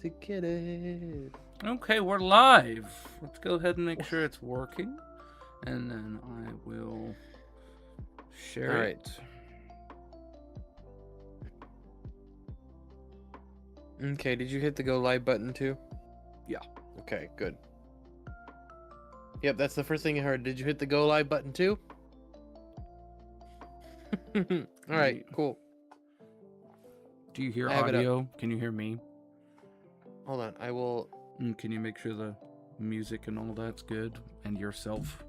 to get it. Okay, we're live. Let's go ahead and make sure it's working. And then I will share it. Okay, did you hit the go live button too? Yeah. Okay, good. Yep, that's the first thing I heard. Did you hit the go live button too? Alright, cool. Do you hear audio? Can you hear me? Hold on, I will... Can you make sure the music and all that's good? And yourself?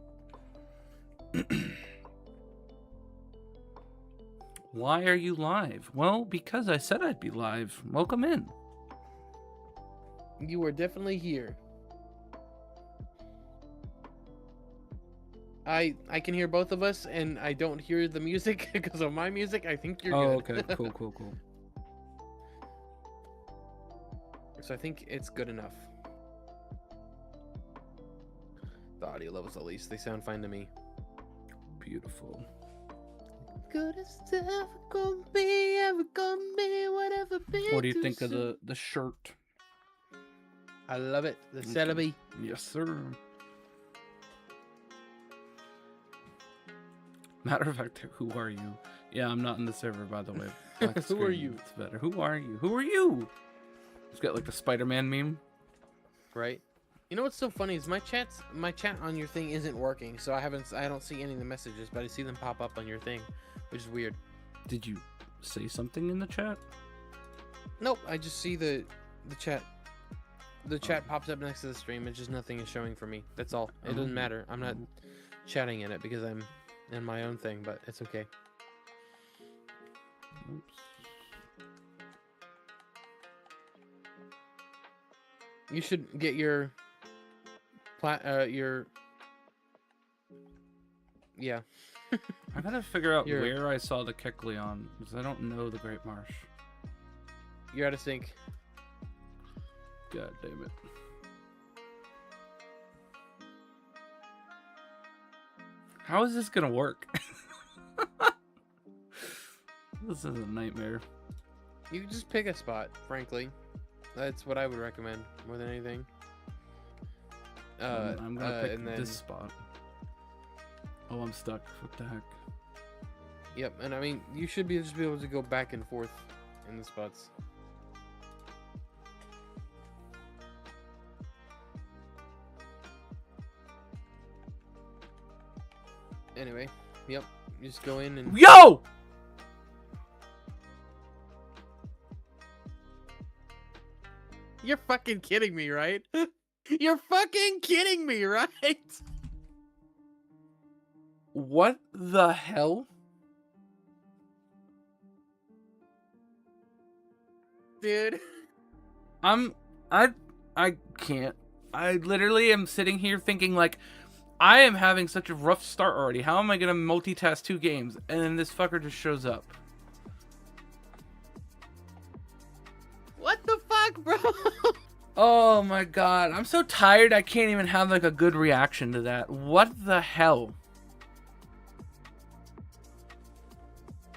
Why are you live? Well, because I said I'd be live. Welcome in. You are definitely here. I can hear both of us, and I don't hear the music because of my music. I think you're good. Okay. Cool. So I think it's good enough. The audio levels, at least, they sound fine to me. Beautiful. Good as ever gonna be, whatever be. What do you think of the shirt? I love it. The 𝘴𝘊𝘵𝘮𝘦. Yes, sir. Matter of fact, who are you? Yeah, I'm not in the server, by the way. Who are you? It's better. Who are you? Who are you? It's got like the Spider-Man meme. Right. You know what's so funny is my chat on your thing isn't working, so I don't see any of the messages, but I see them pop up on your thing, which is weird. Did you say something in the chat? Nope, I just see the chat. The chat pops up next to the stream. It's just nothing is showing for me. That's all. It doesn't matter. I'm not chatting in it because I'm in my own thing, but it's okay. Oops. You should get your yeah. I gotta figure out where I saw the 𝘊𝘰𝘮𝘦 because I don't know the Great Marsh. You're out of sync. God damn it. How is this gonna work? This is a nightmare. You can just pick a spot, frankly. That's what I would recommend more than anything. I'm gonna pick this spot. Oh, I'm stuck. What the heck? Yep, and I mean, you should just be able to go back and forth in the spots. Anyway, yep, you just go in and... Yo! You're fucking kidding me, right? You're fucking kidding me, right? What the hell? Dude. I can't. I literally am sitting here thinking like, I am having such a rough start already. How am I gonna multitask 2 games? And then this fucker just shows up. What the fuck, bro? Oh my god. I'm so tired I can't even have like a good reaction to that. What the hell?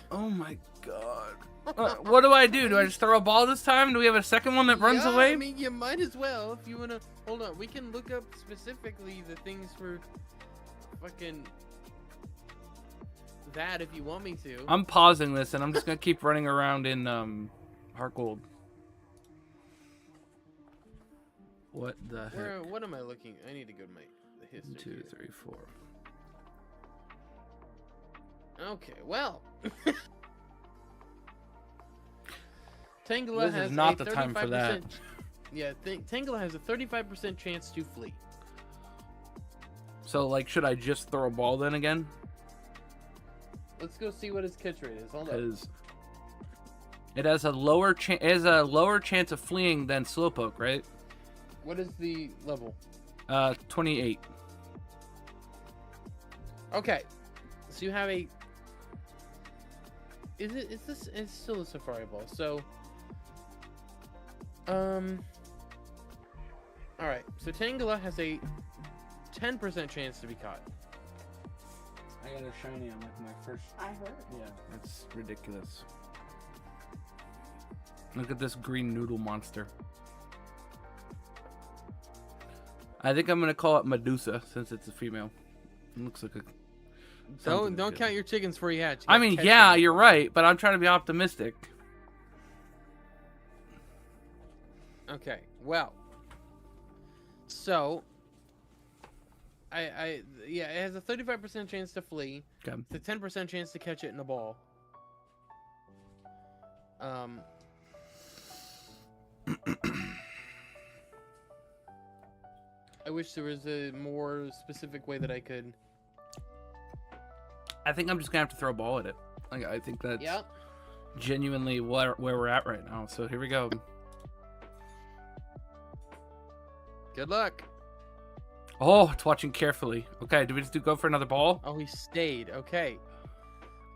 Oh my god. What do I do? Do I just throw a ball this time? Do we have a second one that runs away? I mean, you might as well if you wanna. Hold on, we can look up specifically the things for fucking that if you want me to. I'm pausing this and I'm just gonna keep running around in Heart Gold. What the heck? What am I looking? I need to go to the history. 1, 2, 3, 4. Okay, well. Tangela This has is not a the time for that. Yeah, Tangela has a 35% chance to flee. So, like, should I just throw a ball then again? Let's go see what his catch rate is. Hold on. Because it has a lower chance of fleeing than Slowpoke, right? What is the level? 28. Okay, so you have a. It's still a Safari Ball. So, all right. So Tangela has a 10% chance to be caught. I got a shiny on like my first. I heard. Yeah, that's ridiculous. Look at this green noodle monster. I think I'm gonna call it Medusa since it's a female. It looks like a. Don't count your chickens before you hatch. You I gotta mean, catch yeah, them. you're right, but I'm trying to be optimistic. Okay, well. So. Yeah, it has a 35% chance to flee. Okay. It's a 10% chance to catch it in a ball. I wish there was a more specific way that I could. I think I'm just gonna have to throw a ball at it. Like, I think that's Yep. genuinely where we're at right now. So here we go. Good luck. Oh, it's watching carefully. Okay, do we just go for another ball? Oh, he stayed. Okay.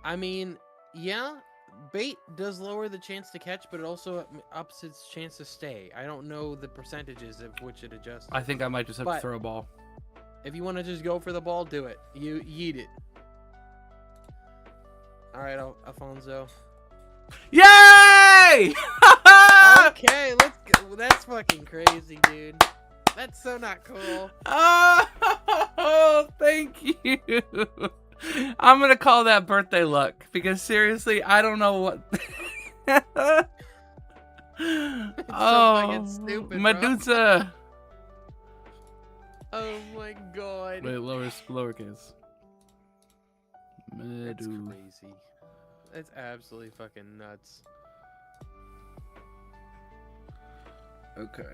I mean, yeah, bait does lower the chance to catch, but it also ups its chance to stay. I don't know the percentages of which it adjusts. I think I might just have to But- throw a ball. If you want to just go for the ball, do it. You yeet it. All right, Alfonso. Yay! Okay, let's go. That's fucking crazy, dude. That's so not cool. Oh, thank you. I'm gonna call that birthday luck because seriously, I don't know what. fucking stupid, bro. Medusa. Oh my god. Wait, lowercase. That's Medu. crazy. That's absolutely fucking nuts. Okay.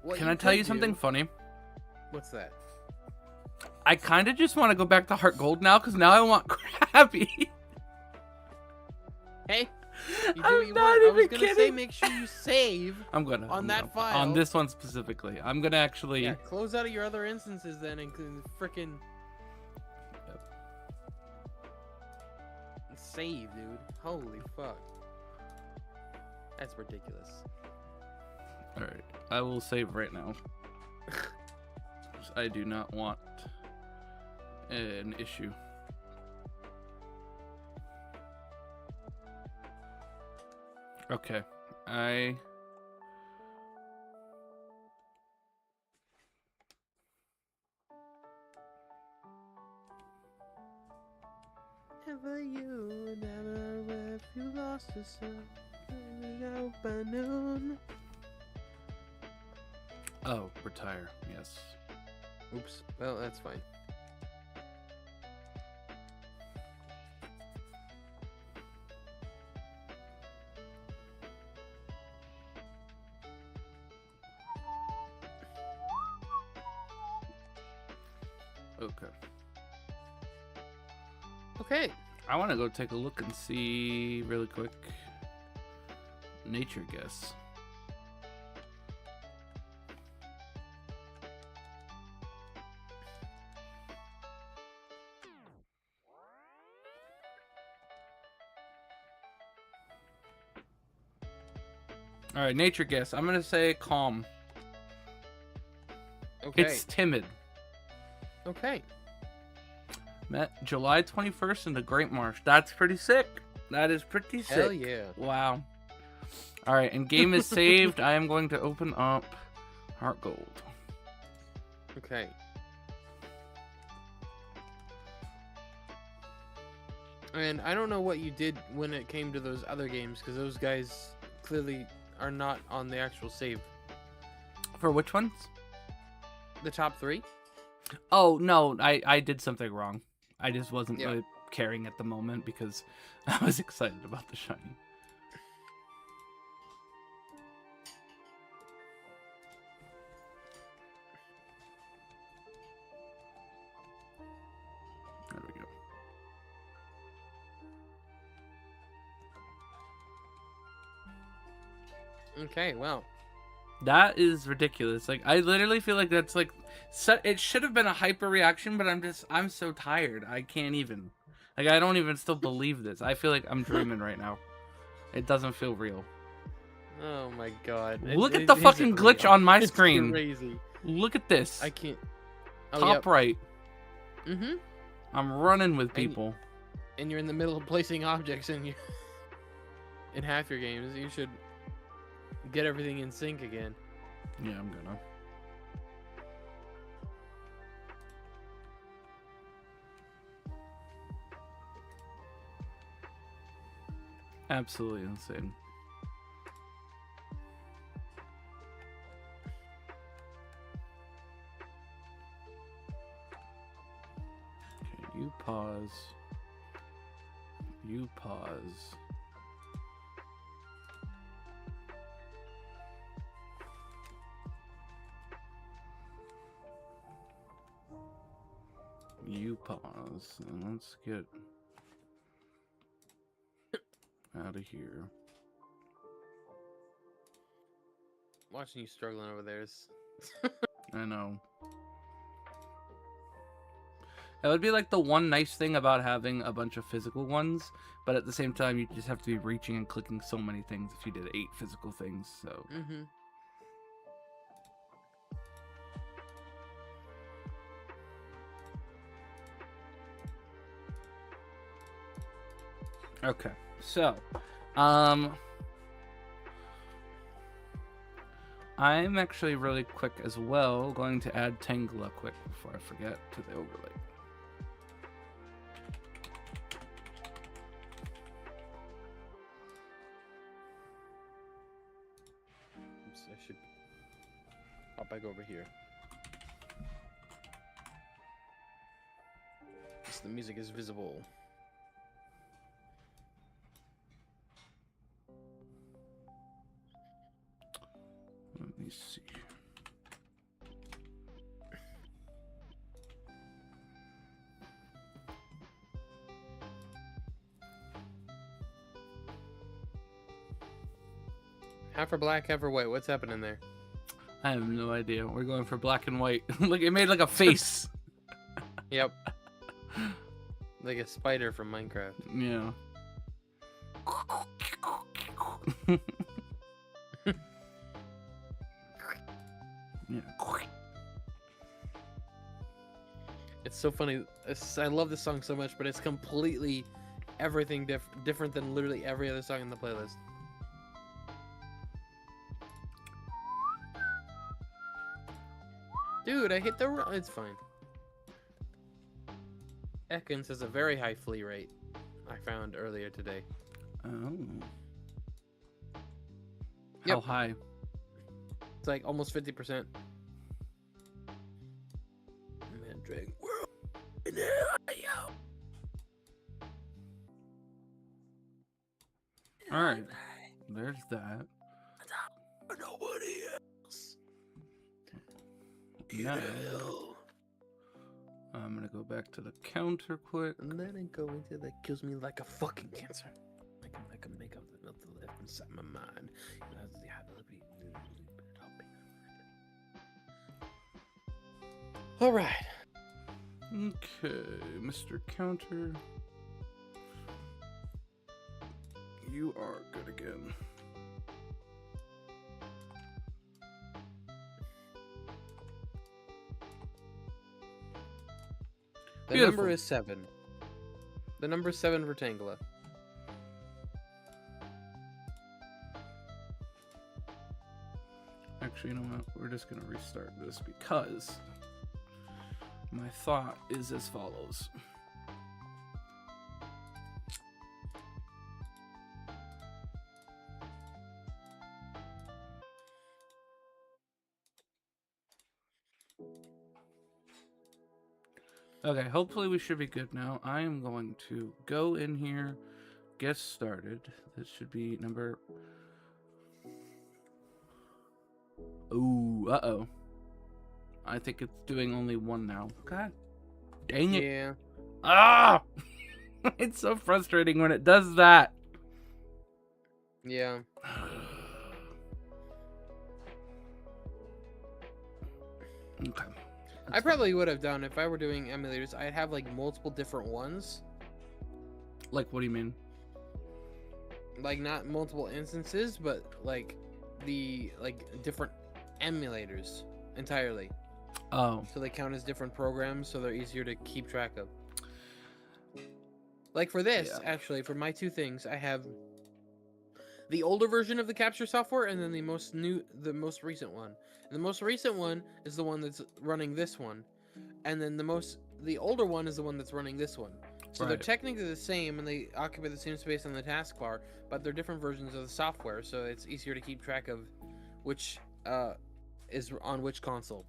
What Can I tell could you something do- funny? What's that? I kind of just want to go back to Heart Gold now because now I want Krabby. Hey, you do I'm what you not want. I was even gonna say kidding. make sure you save. I'm gonna On that on file. this one specifically. I'm gonna actually. Yeah, close out of your other instances then and frickin' save, dude. Holy fuck. That's ridiculous. All right, I will save right now. I do not want an issue. Okay, Never you, never if you lost yourself. Out by noon. Oh, retire. Yes. Oops. Well, that's fine. Okay. Okay. I want to go take a look and see really quick. Nature guess. All right, nature guess. I'm gonna say calm. Okay. It's timid. Okay. Met July 21st in the Great Marsh. That's pretty sick. That is pretty sick. Hell yeah. Wow. All right, and game is saved. I am going to open up Heart Gold. Okay. And I don't know what you did when it came to those other games, because those guys clearly are not on the actual save. For which ones? The top three? Oh, no, I did something wrong. I just wasn't Yeah. really caring at the moment because I was excited about the shiny. There we go. Okay, well. That is ridiculous. Like, I literally feel like that's like, it should have been a hyper reaction, but I'm so tired. I can't even. Like, I don't even still believe this. I feel like I'm dreaming right now. It doesn't feel real. Oh my god. Look at the fucking glitch real. on my It's screen. crazy. Look at this. I can't. Oh, Top right. Mm-hmm. I'm running with people. And you're in the middle of placing objects in in half your games. You should get everything in sync again. Yeah, I'm gonna. Absolutely insane. Okay, you pause. You pause. You pause. And let's get out of here. Watching you struggling over there is. I know. That would be like the one nice thing about having a bunch of physical ones, but at the same time, you just have to be reaching and clicking so many things if you did 8 physical things, so. Mm-hmm. Okay, so, I'm actually really quick as well going to add 𝘴𝘶𝘮𝘦 quick before I forget to the overlay. Oops, I should hop back over here. So the music is visible. Let me see. Half for black, half for white. What's happening there? I have no idea. We're going for black and white. Look, it made like a face. Yep. Like a spider from Minecraft. Yeah. Yeah. It's so funny. I love this song so much, but it's completely everything different than literally every other song in the playlist. Dude, I hit the... It's fine. Ekans has a very high flee rate, I found earlier today. Oh. Yep. How high? It's like almost 50%. Man, Dragon World. Alright. There's that. Nobody else. Now, I'm gonna go back to the counter quick. And then I go into that kills me like a fucking cancer. Like a makeup that melts the left inside my mind. You know, that's the all right. Okay, Mr. Counter. You are good again. The Beautiful. number is 7. The number is 7 for 𝘴𝘶𝘮𝘦. Actually, you know what? We're just gonna restart this because my thought is as follows. Okay, hopefully we should be good now. I am going to go in here, get started. This should be number... Ooh, uh-oh. I think it's doing only 1 now. God dang it. Yeah. Ah! It's so frustrating when it does that. Yeah. Okay. I probably would have done if I were doing emulators. I'd have like multiple different ones. Like, what do you mean? Like not multiple instances, but like the different emulators entirely. Oh. So they count as different programs, so they're easier to keep track of. Like for this, Yeah. actually, for my 2 things, I have the older version of the capture software, and then the most recent one. And the most recent one is the one that's running this one, and then the older one is the one that's running this one. So they're Right. technically the same, and they occupy the same space on the taskbar, but they're different versions of the software, so it's easier to keep track of which is on which console.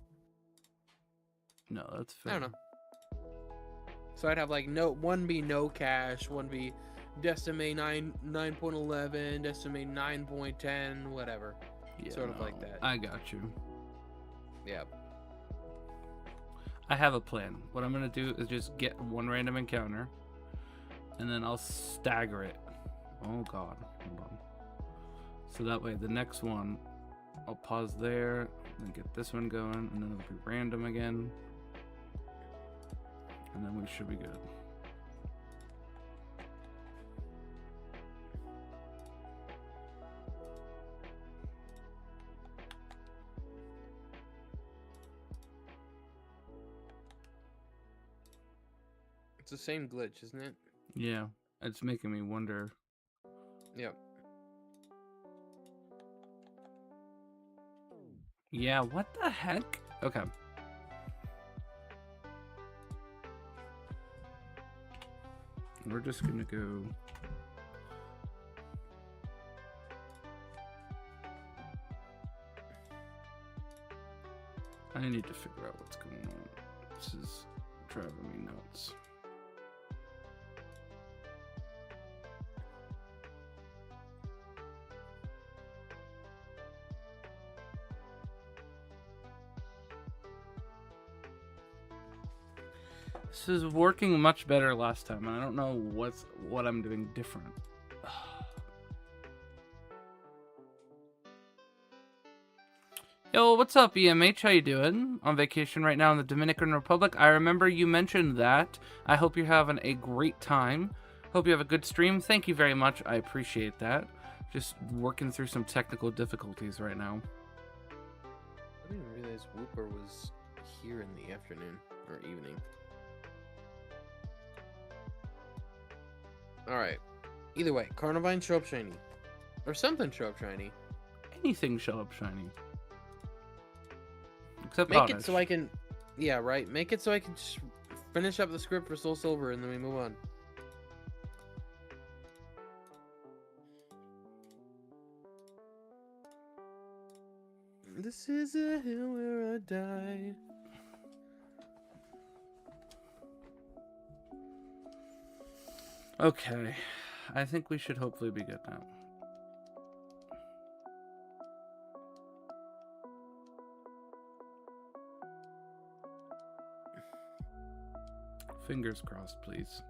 No, that's fair. I don't know. So I'd have like one be no cache, one be Decimate 9.11, Decimate 9.10, whatever. Yeah, sort of like that. I got you. Yeah. I have a plan. What I'm gonna do is just get one random encounter, and then I'll stagger it. Oh god, hold on. So that way the next one, I'll pause there, and get this one going, and then it'll be random again. And then we should be good. It's the same glitch, isn't it? Yeah, it's making me wonder. Yep. Yeah, what the heck? Okay. We're just gonna go. I need to figure out what's going on. This is driving me nuts. This is working much better last time, and I don't know what I'm doing different. Yo, what's up, EMH? How you doing? On vacation right now in the Dominican Republic. I remember you mentioned that. I hope you're having a great time. Hope you have a good stream. Thank you very much. I appreciate that. Just working through some technical difficulties right now. I didn't realize Whooper was here in the afternoon or evening. Alright. Either way, Carnivine show up shiny. Or something show up shiny. Anything show up shiny. Except Make Oddish. it so I can... Yeah, right. Make it so I can just finish up the script for Soul Silver and then we move on. This is a hill where I die. Okay. I think we should hopefully be good now. Fingers crossed, please.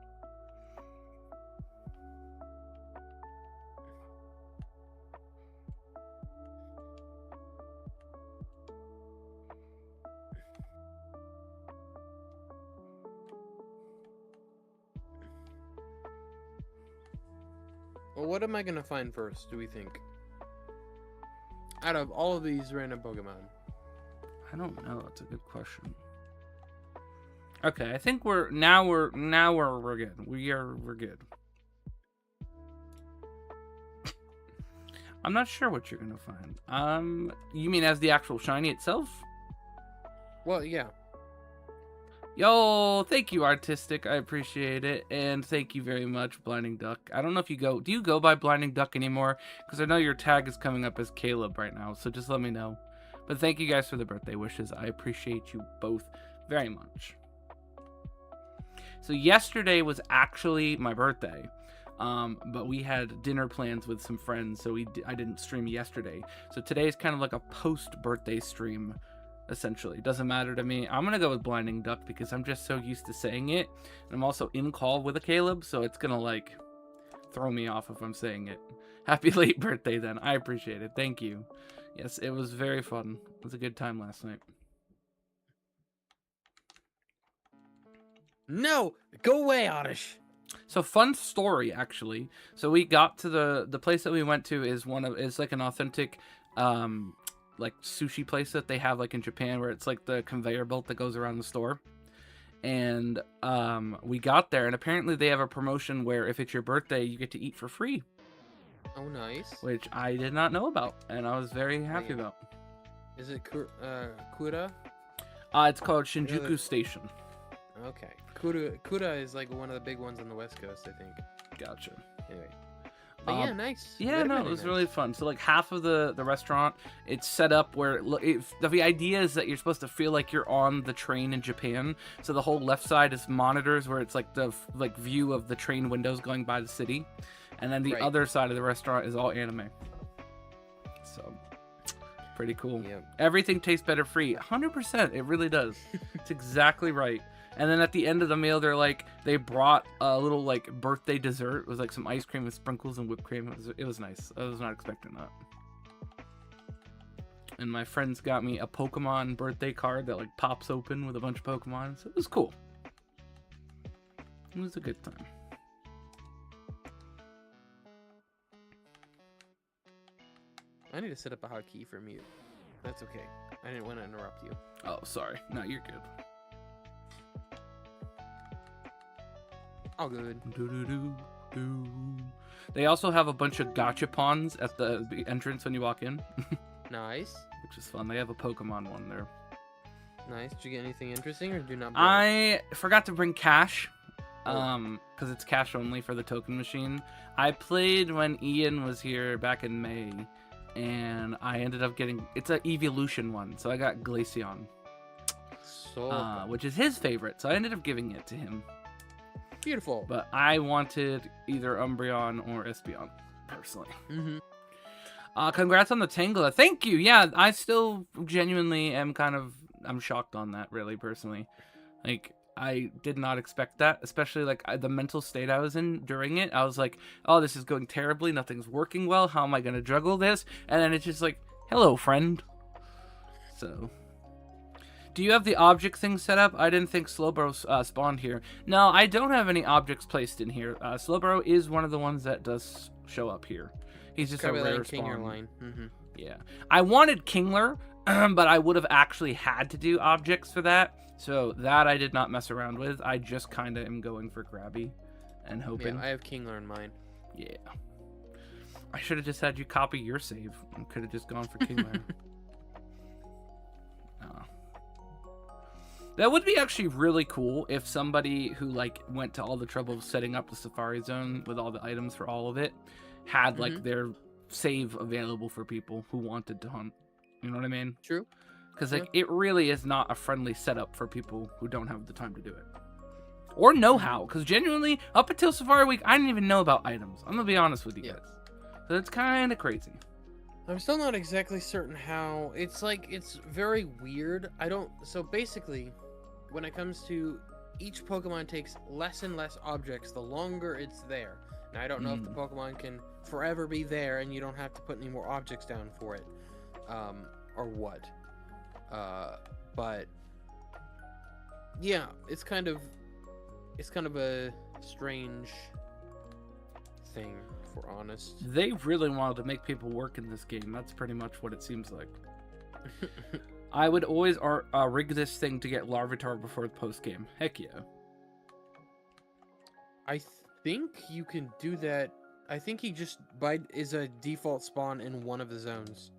Well, what am I gonna find first, do we think? Out of all of these random Pokemon. I don't know. That's a good question. Okay, I think we're good. We're good. I'm not sure what you're gonna find. You mean as the actual shiny itself? Well, yeah. Yo, thank you, Artistic. I appreciate it, and thank you very much, Blinding Duck. I don't know if do you go by Blinding Duck anymore? Because I know your tag is coming up as Caleb right now, so just let me know. But thank you guys for the birthday wishes. I appreciate you both very much. So yesterday was actually my birthday, but we had dinner plans with some friends, so I didn't stream yesterday. So today is kind of like a post-birthday stream, essentially. Doesn't matter to me. I'm gonna go with Blinding Duck because I'm just so used to saying it, and I'm also in call with a Caleb, so it's gonna like throw me off if I'm saying it. Happy late birthday then. I appreciate it. Thank you. Yes, it was very fun. It was a good time last night. No! Go away, Oddish! So fun story, actually. So we got to the place that we went to is like an authentic like sushi place that they have like in Japan, where it's like the conveyor belt that goes around the store. And we got there, and apparently they have a promotion where if it's your birthday, you get to eat for free. Oh, nice. which I did not know about, and I was very happy yeah. about. Is it Kura? It's called Shinjuku Station. Okay. Kura is like one of the big ones on the West Coast, I think. Gotcha. Anyway. But yeah, nice. Yeah, no, it was really fun. So like half of the restaurant, it's set up where the idea is that you're supposed to feel like you're on the train in Japan. So the whole left side is monitors where it's like the view of the train windows going by the city, and then the other side of the restaurant is all anime. So pretty cool. Yep. Everything tastes better free. 100%. It really does. It's exactly right. And then at the end of the meal, they brought a little like birthday dessert. It was like some ice cream with sprinkles and whipped cream. It was nice. I was not expecting that. And my friends got me a Pokemon birthday card that like pops open with a bunch of Pokemon. So it was cool. It was a good time. I need to set up a hotkey for mute. That's okay. I didn't want to interrupt you. Oh, sorry. No, you're good. All good. They also have a bunch of gachapons at the entrance when you walk in. Nice. Which is fun. They have a Pokemon one there. Nice. Did you get anything interesting or do not? I forgot to bring cash. Because it's cash only for the token machine. I played when Ian was here back in May, and I ended up getting... It's an evolution one, so I got Glaceon. Which is his favorite, so I ended up giving it to him. Beautiful. But I wanted either Umbreon or Espeon, personally. Mm-hmm. Congrats on the Tangela. Thank you. Yeah, I still genuinely am I'm shocked on that, really, personally. Like, I did not expect that, especially, like, the mental state I was in during it. I was like, oh, this is going terribly. Nothing's working well. How am I going to juggle this? And then it's just like, hello, friend. So... Do you have the object thing set up? I didn't think Slowbro spawned here. No, I don't have any objects placed in here. Slowbro is one of the ones that does show up here. He's just a rare spawn. Line. Mm-hmm. Yeah. I wanted Kingler, but I would have actually had to do objects for that. So that I did not mess around with. I just kind of am going for Grabby and hoping. Yeah, I have Kingler in mind. Yeah. I should have just had you copy your save. I could have just gone for Kingler. That would be actually really cool if somebody who like went to all the trouble of setting up the Safari Zone with all the items for all of it had like their save available for people who wanted to hunt. You know what I mean? True. Because like it really is not a friendly setup for people who don't have the time to do it or know how. Because genuinely, up until Safari Week, I didn't even know about items. I'm gonna be honest with you guys. So it's kind of crazy. I'm still not exactly certain how. It's like it's very weird. So basically, when it comes to each Pokemon takes less and less objects the longer it's there. Now I don't know if the Pokemon can forever be there and you don't have to put any more objects down for it, or what. But yeah, it's kind of a strange thing, if we're honest. They really wanted to make people work in this game. That's pretty much what it seems like. I would always rig this thing to get Larvitar before the post game. Heck yeah. I think you can do that. I think he just is a default spawn in one of the zones.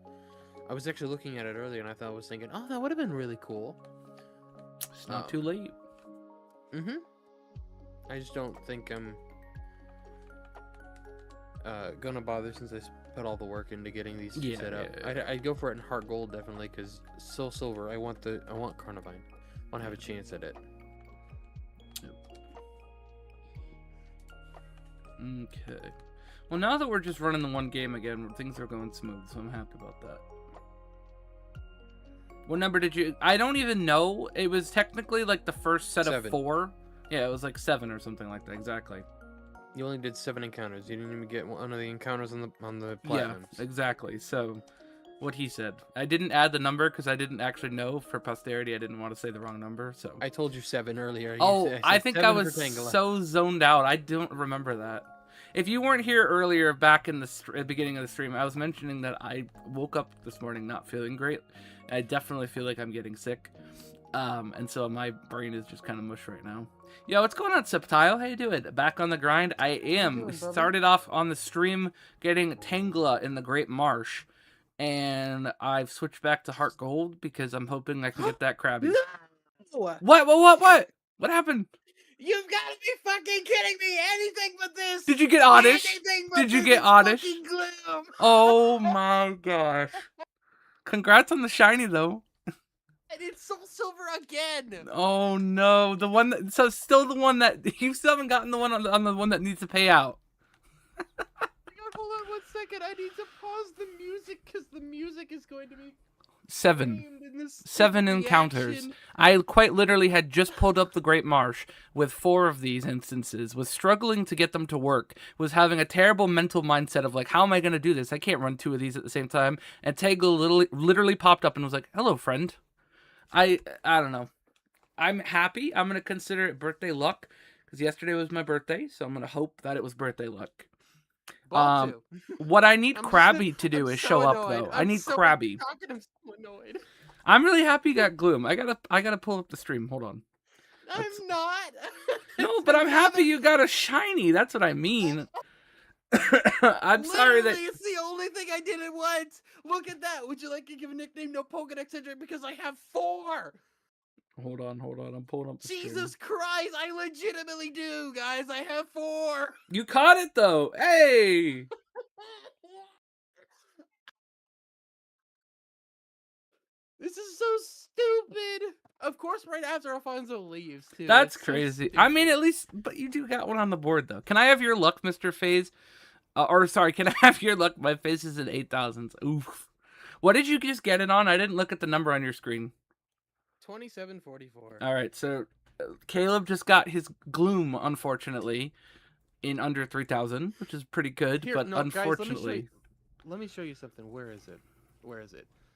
I was actually looking at it earlier and I was thinking, oh, that would have been really cool. It's not too late. I just don't think I'm gonna bother since I put all the work into getting these set up. Yeah. I'd go for it in Heart Gold definitely, because Soul Silver. I want Carnivine. I want to have a chance at it. Okay. Well, now that we're just running the one game again, things are going smooth, so I'm happy about that. What number did you... I don't even know. It was technically like the first set 7. of 4. Yeah, it was like 7 or something like that. Exactly. You only did 7 encounters. You didn't even get one of the encounters on the platinums. Yeah, exactly. So, what he said. I didn't add the number because I didn't actually know. For posterity, I didn't want to say the wrong number. So I told you 7 earlier. I think I was so zoned out. I don't remember that. If you weren't here earlier, back in the beginning of the stream, I was mentioning that I woke up this morning not feeling great. I definitely feel like I'm getting sick. And so my brain is just kind of mush right now. Yo, what's going on, Subtile? How you doing? Back on the grind? I am. doing, brother? Started off on the stream getting 𝘴𝘰𝘮𝘦 in the Great Marsh, and I've switched back to Heart Gold because I'm hoping I can get that Krabby. No! What? What happened? You've got to be fucking kidding me! Anything but this! Did you get oddish? Anything but Did you this get is oddish? fucking gloom! Oh my gosh. Congrats on the shiny though. And it's Soul Silver again! Oh no, the one that, so still the one that you still haven't gotten the one on the one that needs to pay out. Hold on 1 second, I need to pause the music because the music is going to be 7 in this 7 encounters. reaction. I quite literally had just pulled up the Great Marsh with 4 of these instances, was struggling to get them to work, was having a terrible mental mindset of like, how am I going to do this? I can't run 2 of these at the same time. And 𝘴𝘰𝘮 literally popped up and was like, hello, friend. I don't know. I'm happy. I'm going to consider it birthday luck because yesterday was my birthday, so I'm going to hope that it was birthday luck. Ball two. What I need I'm Krabby to do I'm is so show up annoyed. though. I I'm need so Krabby. I'm so annoyed. I'm really happy you got Gloom. I gotta pull up the stream. Hold on. I'm not. No, but I'm happy you got a shiny. That's what I mean. I'm sorry that. Literally, it's the only thing I did at once. Look at that. Would you like to give a nickname no Pokedex entry because I have 4? Hold on. I'm pulling up the stream. Jesus Christ, I legitimately do, guys. I have 4. You caught it though. Hey. This is so stupid. Of course, right after Alfonso leaves, too. That's so crazy. stupid. I mean, at least, but you do got one on the board though. Can I have your luck, Mr. FaZe? Or sorry, can I have your luck? My face is at 8,000. Oof. What did you just get it on? I didn't look at the number on your screen. 2744. All right, so Caleb just got his Gloom, unfortunately, in under 3,000, which is pretty good, Here, but no, guys, unfortunately. let me show you something. Where is it?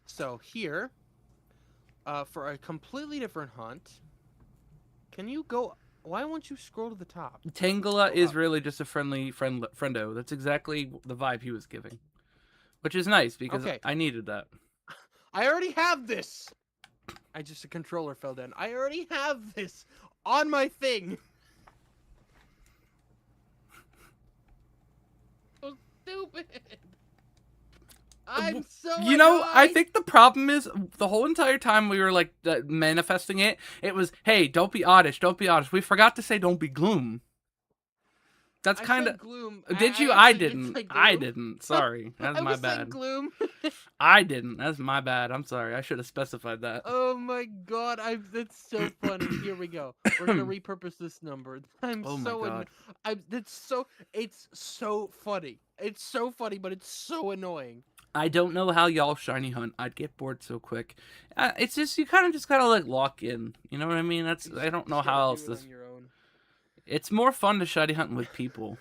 So here, for a completely different hunt, can you go? Why won't you scroll to the top? 𝘴𝘰𝘮𝘦 is really just a friendo. That's exactly the vibe he was giving, which is nice because Okay. I needed that. I already have this. The controller fell down. I already have this on my thing. So stupid. I'm so You know, I annoyed. think the problem is the whole entire time we were like manifesting it, it was, hey, don't be oddish, don't be oddish. We forgot to say don't be gloom. That's I kind said of. gloom. Did you? I didn't. I didn't. Sorry. That's I my was saying bad. gloom. I didn't. That's my bad. I'm sorry. I should have specified that. Oh my god, that's so funny. Here we go. We're gonna repurpose this number. I'm Oh my so God. it's so funny. It's so funny, but it's so annoying. I don't know how y'all shiny hunt. I'd get bored so quick. It's just you kind of just gotta like lock in. You know what I mean? That's I don't know Just how gotta else do it this. on your own. It's more fun to shiny hunt with people.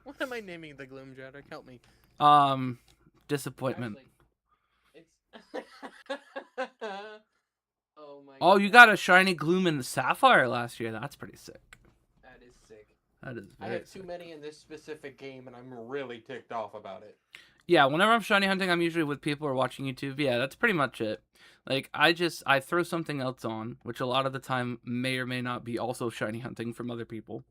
What am I naming the gloom Jadric? Help me. Disappointment. Actually, it's oh my. Oh, you got a shiny gloom in the sapphire last year. That's pretty sick. That is sick. That is I very have too sick. many in this specific game, and I'm really ticked off about it. Yeah, whenever I'm shiny hunting, I'm usually with people or watching YouTube. Yeah, that's pretty much it. Like, I throw something else on, which a lot of the time may or may not be also shiny hunting from other people,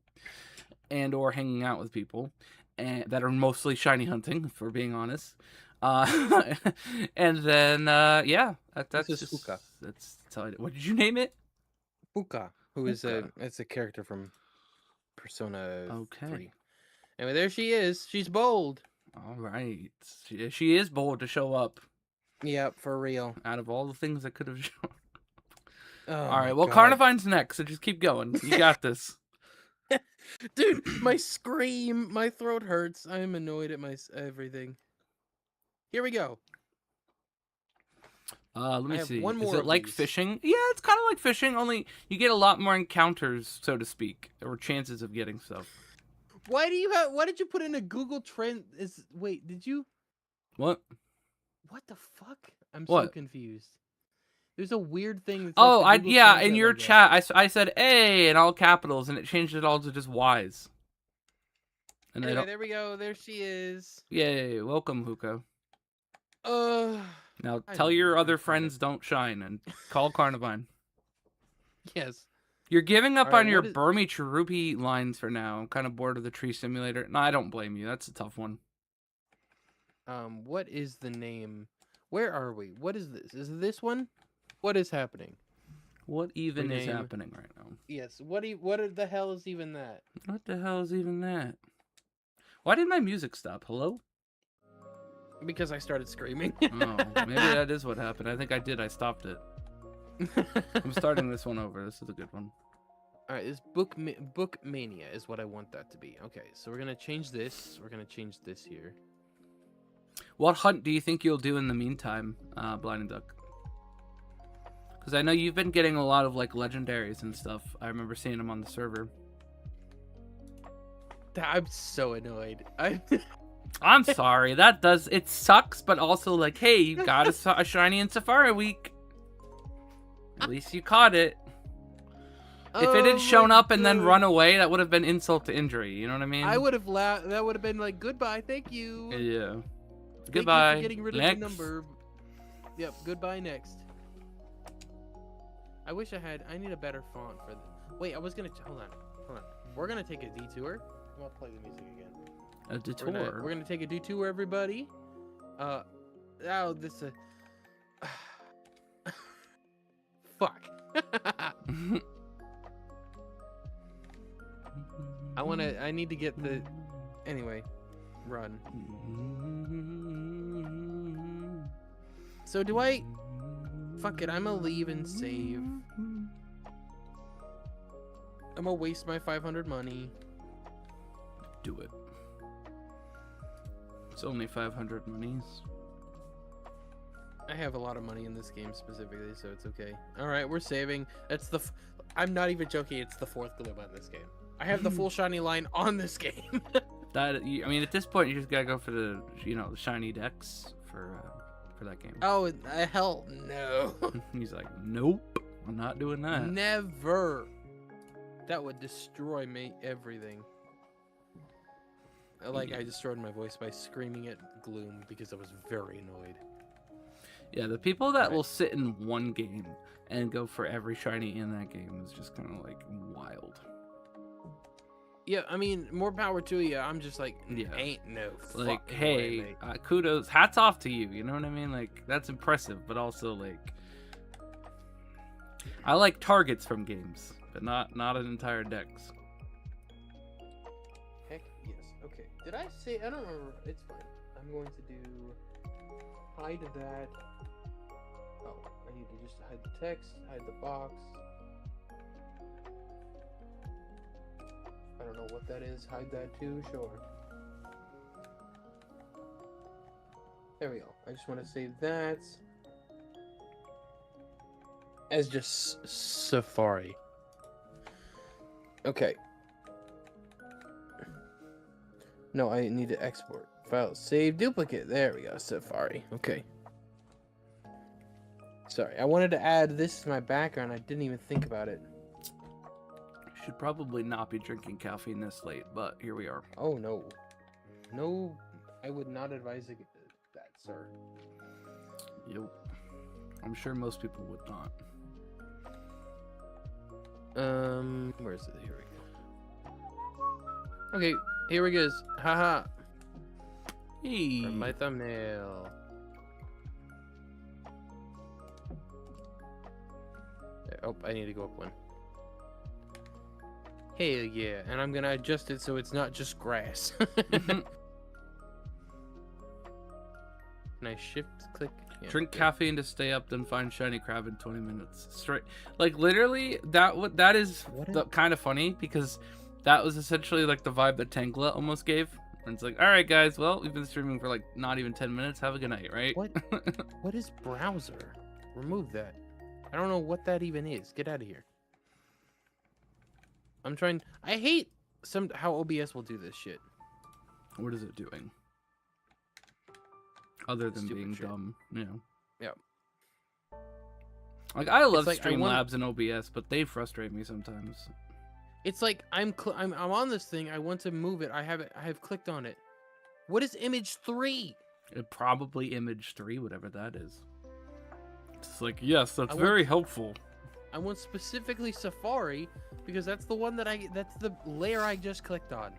and or hanging out with people, and that are mostly shiny hunting, if we're being honest. And then yeah, that's This is just Puka. that's how I, what did you name it? Puka, who is Puka. it's a character from Persona 3. Okay. Anyway, there she is. She's bold. All right, she is bold to show up. Yep, for real. Out of all the things I could have shown. Oh, All right, my well, God. Carnivine's next, so just keep going. You got this. Dude, my scream, my throat hurts. I am annoyed at my everything. Here we go. Let me have see. one Is more it of like these. fishing? Yeah, it's kind of like fishing, only you get a lot more encounters, so to speak, or chances of getting stuff. Why did you put in a Google Trend? Wait, did you? What? What the fuck? I'm so What? confused. There's a weird thing. That's Oh, like the Google yeah, in Translate your logo. chat, I said A in all capitals, and it changed it all to just Y's. And Anyway, there we go. There she is. Yay, welcome, Huko. Uh, Now I tell know, your I'm other kinda- friends don't shine and call Carnivine. Yes. You're giving up Alright, on your what is- 𝘸𝘠𝘮𝘗 lines for now. I'm kind of bored of the tree simulator. No, I don't blame you. That's a tough one. What is the name? Where are we? What is this? Is it this one? What is happening? What even is Rename. happening right now? Yes. What the hell is even that? What the hell is even that? Why did my music stop? Hello? Because I started screaming. Oh, maybe that is what happened. I think I did. I stopped it. I'm starting this one over. This is a good one. All right, this 𝘴𝘶𝘮𝘧𝘧𝘦 is what I want that to be. Okay, so we're gonna change this. We're gonna change this here. What hunt do you think you'll do in the meantime, Blind and Duck? Because I know you've been getting a lot of like legendaries and stuff. I remember seeing them on the server. I'm so annoyed. I'm sorry. It sucks, but also like, hey, you got a shiny in Safari Week. At least you caught it. If it had shown up and then run away, that would have been insult to injury. You know what I mean? I would have laughed. That would have been like, goodbye, thank you. Yeah. Thank Goodbye. you for getting rid of the number. Yep, goodbye next. I wish I need a better font for this. Wait, I was gonna, hold on. We're gonna take a detour. I'm gonna play the music again. A detour? We're gonna take a detour, everybody. Oh, this, fuck. I need to get the, anyway, run. So fuck it, I'm gonna leave and save. I'm gonna waste my 500 money. Do it. It's only 500 monies. I have a lot of money in this game specifically, so it's okay. Alright, we're saving. That's I'm not even joking, it's the 4th Gluma in this game. I have the full shiny line on this game. I mean, at this point, you just gotta go for the, the shiny decks for that game. Oh, hell no. He's like, nope, I'm not doing that. Never. That would destroy everything. I destroyed my voice by screaming at Gloom because I was very annoyed. Yeah, the people that will sit in one game and go for every shiny in that game is just kind of like wild. Yeah, I mean, more power to you. I'm just like, yeah. Ain't no like, fucking hey, way, kudos, hats off to you. You know what I mean? Like, that's impressive, but also like, I like targets from games, but not an entire decks. Heck yes. Okay. Did I say? I don't remember. It's fine. I'm going to do hide that. Oh, I need to just hide the text, hide the box. I don't know what that is. Hide that too, sure. There we go. I just want to save that as just Safari. Okay. No, I need to export. File, save, duplicate. There we go. Safari. Okay. Sorry, I wanted to add this to my background. I didn't even think about it. Should probably not be drinking caffeine this late, but here we are. Oh no. No, I would not advise that, sir. Yep. I'm sure most people would not. Where is it? Here we go. Okay, here we go. Haha. Hey. From my thumbnail. Oh, I need to go up one. Hell yeah, and I'm gonna adjust it so it's not just grass. Can I shift click? Yeah, Drink okay. caffeine to stay up, then find shiny crab in 20 minutes. Straight, like literally, that is kind of funny because that was essentially like the vibe that 𝘴𝘠𝘮𝘦 almost gave. And it's like, all right, guys, well, we've been streaming for like not even 10 minutes. Have a good night, right? What is browser? Remove that. I don't know what that even is. Get out of here. I'm trying. I hate how OBS will do this shit. What is it doing? Other than being shit. dumb, you know. Yep. Like I love like, Streamlabs and OBS, but they frustrate me sometimes. It's like I'm on this thing. I want to move it. I have clicked on it. What is image 3? It probably image 3, whatever that is. It's like, yes, that's very helpful. I want specifically Safari because that's the one that that's the layer I just clicked on.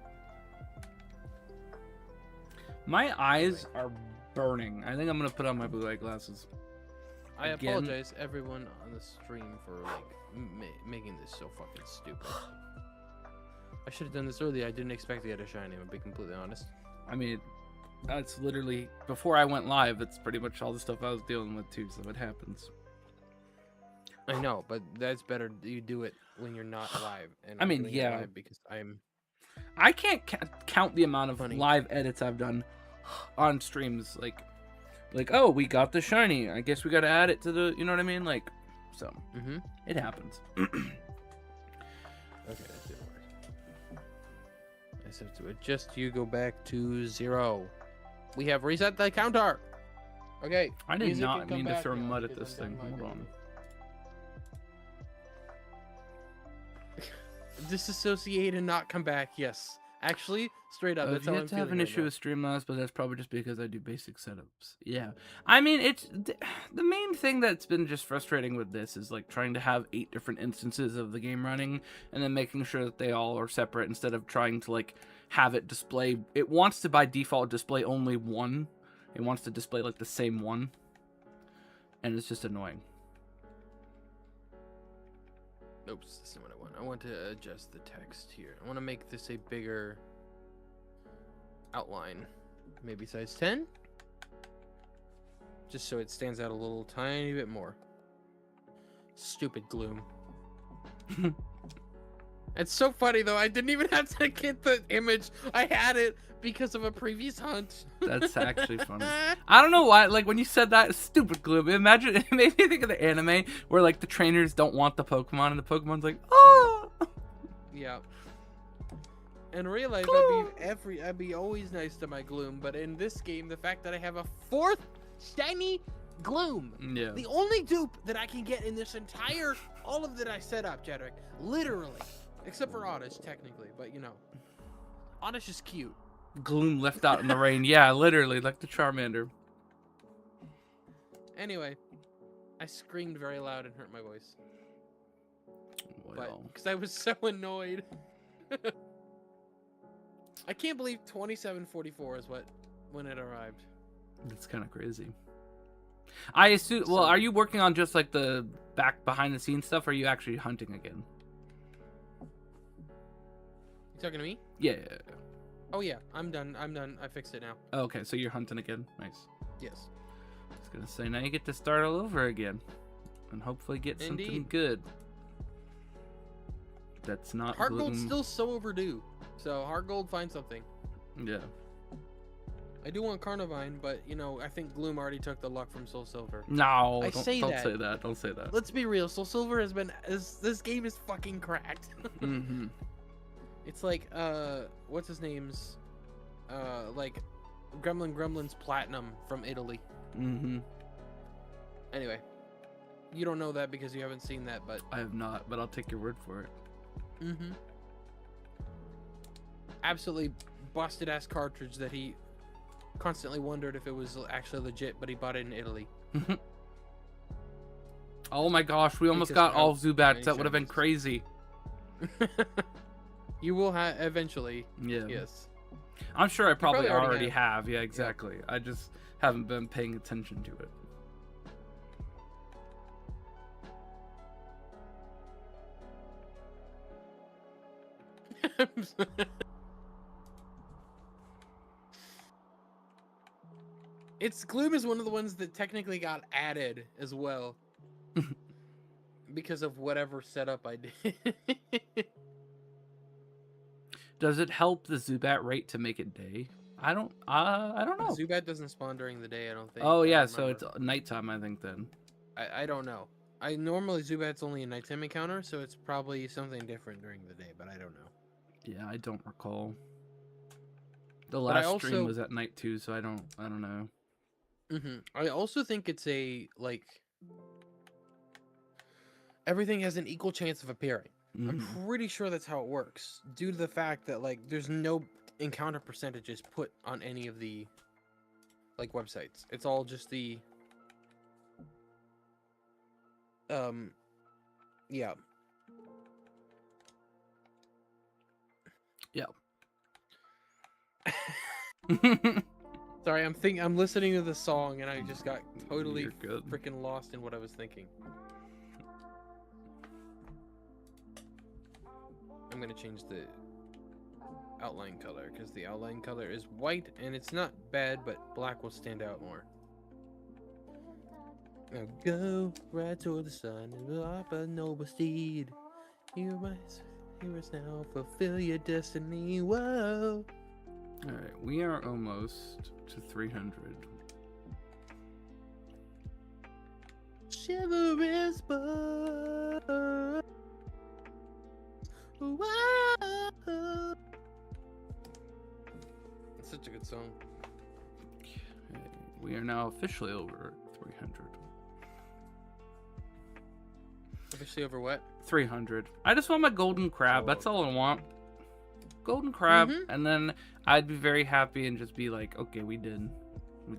My eyes are burning. I think I'm gonna put on my blue light glasses. I Again? apologize, everyone on the stream, for like making this so fucking stupid. I should have done this earlier. I didn't expect to get a shiny. I'll be completely honest. I mean, that's literally before I went live. That's pretty much all the stuff I was dealing with too. So it happens. I know, but that's better. You do it when you're not live. And I I'm mean, doing it yeah. live because I can't count the amount of Funny. live edits I've done on streams. Like, oh, we got the shiny. I guess we got to add it to the. You know what I mean? Like, so it happens. Okay, that didn't work. I just have to adjust you. Go back to 0. We have reset the counter. Okay. I did music not can come mean to back throw now mud at because this I'm thing. done Hold my on. Disassociate and not come back. Yes. Actually, straight up. That's You how have I'm to have feeling an right issue now. with Streamlabs, but that's probably just because I do basic setups. Yeah, I mean, it's the main thing that's been just frustrating with this is like trying to have 8 different instances of the game running and then making sure that they all are separate instead of trying to like have it display. It wants to by default display only one. It wants to display like the same one, and it's just annoying. Oops, this isn't what I want. I want to adjust the text here. I want to make this a bigger outline. Maybe size 10? Just so it stands out a little tiny bit more. Stupid gloom. It's so funny though. I didn't even have to get the image. I had it because of a previous hunt. That's actually funny. I don't know why, like, when you said that, stupid gloom. Imagine, it made me think of the anime where, like, the trainers don't want the Pokemon, and the Pokemon's like, oh! Yeah. And realize I'd be always nice to my gloom, but in this game, the fact that I have a 4th shiny gloom, Yeah. the only dupe that I can get in this entire, all of that I set up, Jedrick, literally, except for Oddish, technically, but you know, Oddish is cute. Gloom left out in the rain. Yeah, literally, like the Charmander. Anyway, I screamed very loud and hurt my voice. Well, Because I was so annoyed. I can't believe 2744 is when it arrived. it's kind of crazy. I assume, well, are you working on just like the behind the scenes stuff, or are you actually hunting again? You talking to me? Yeah. Oh yeah, I'm done. I fixed it now. Okay, so you're hunting again. Nice. Yes. I was gonna say, now you get to start all over again, and hopefully get something Indeed. good. That's not Heart Gold's Gloom. still so overdue. So Heart Gold, find something. Yeah. I do want Carnivine, but you know, I think Gloom already took the luck from Soul Silver. No, I don't say say that. that. Don't say that. Let's be real. Soul Silver has been this game is fucking cracked. Mm-hmm. It's like what's his name's like Gremlin's Platinum from Italy. Mm-hmm. Anyway, you don't know that because you haven't seen that, but I have not, but I'll take your word for it. Absolutely busted ass cartridge that he constantly wondered if it was actually legit, but he bought it in Italy. Oh my gosh, we almost Because got all how Zubats. many That would have been Chinese- crazy. You will have eventually. Yeah. Yes. I'm sure I probably probably already already have. Yeah, exactly. I just haven't been paying attention to it. It's Gloom is one of the ones that technically got added as well. Because of whatever setup I did. Does it help the Zubat rate to make it day? I don't know. Zubat doesn't spawn during the day, I don't think. Oh I yeah, don't so it's remember. nighttime, I think then. I don't know. I normally Zubat's only a nighttime encounter, so it's probably something different during the day, but I don't know. Yeah, I don't recall. The But I last stream also- was at night too, so I don't know. I also think it's a like everything has an equal chance of appearing. I'm Mhm. pretty sure that's how it works, due to the fact that like there's no encounter percentages put on any of the like websites. It's all just the Yeah. Yeah. Sorry, I'm listening to the song and I just got totally You're good. freaking lost in what I was thinking. I'm gonna change the outline color because the outline color is white and it's not bad, but black will stand out more. Now go right toward the sun and will up a noble steed. Here is now, fulfill your destiny. Whoa. All right, we are almost to 300. Chivalrous boy. Whoa. It's such a good song. Okay, we are now officially over 300. Officially over what? 300. I just want my golden crab. That's all I want. Golden crab, and then I'd be very happy and just be like, okay, we did.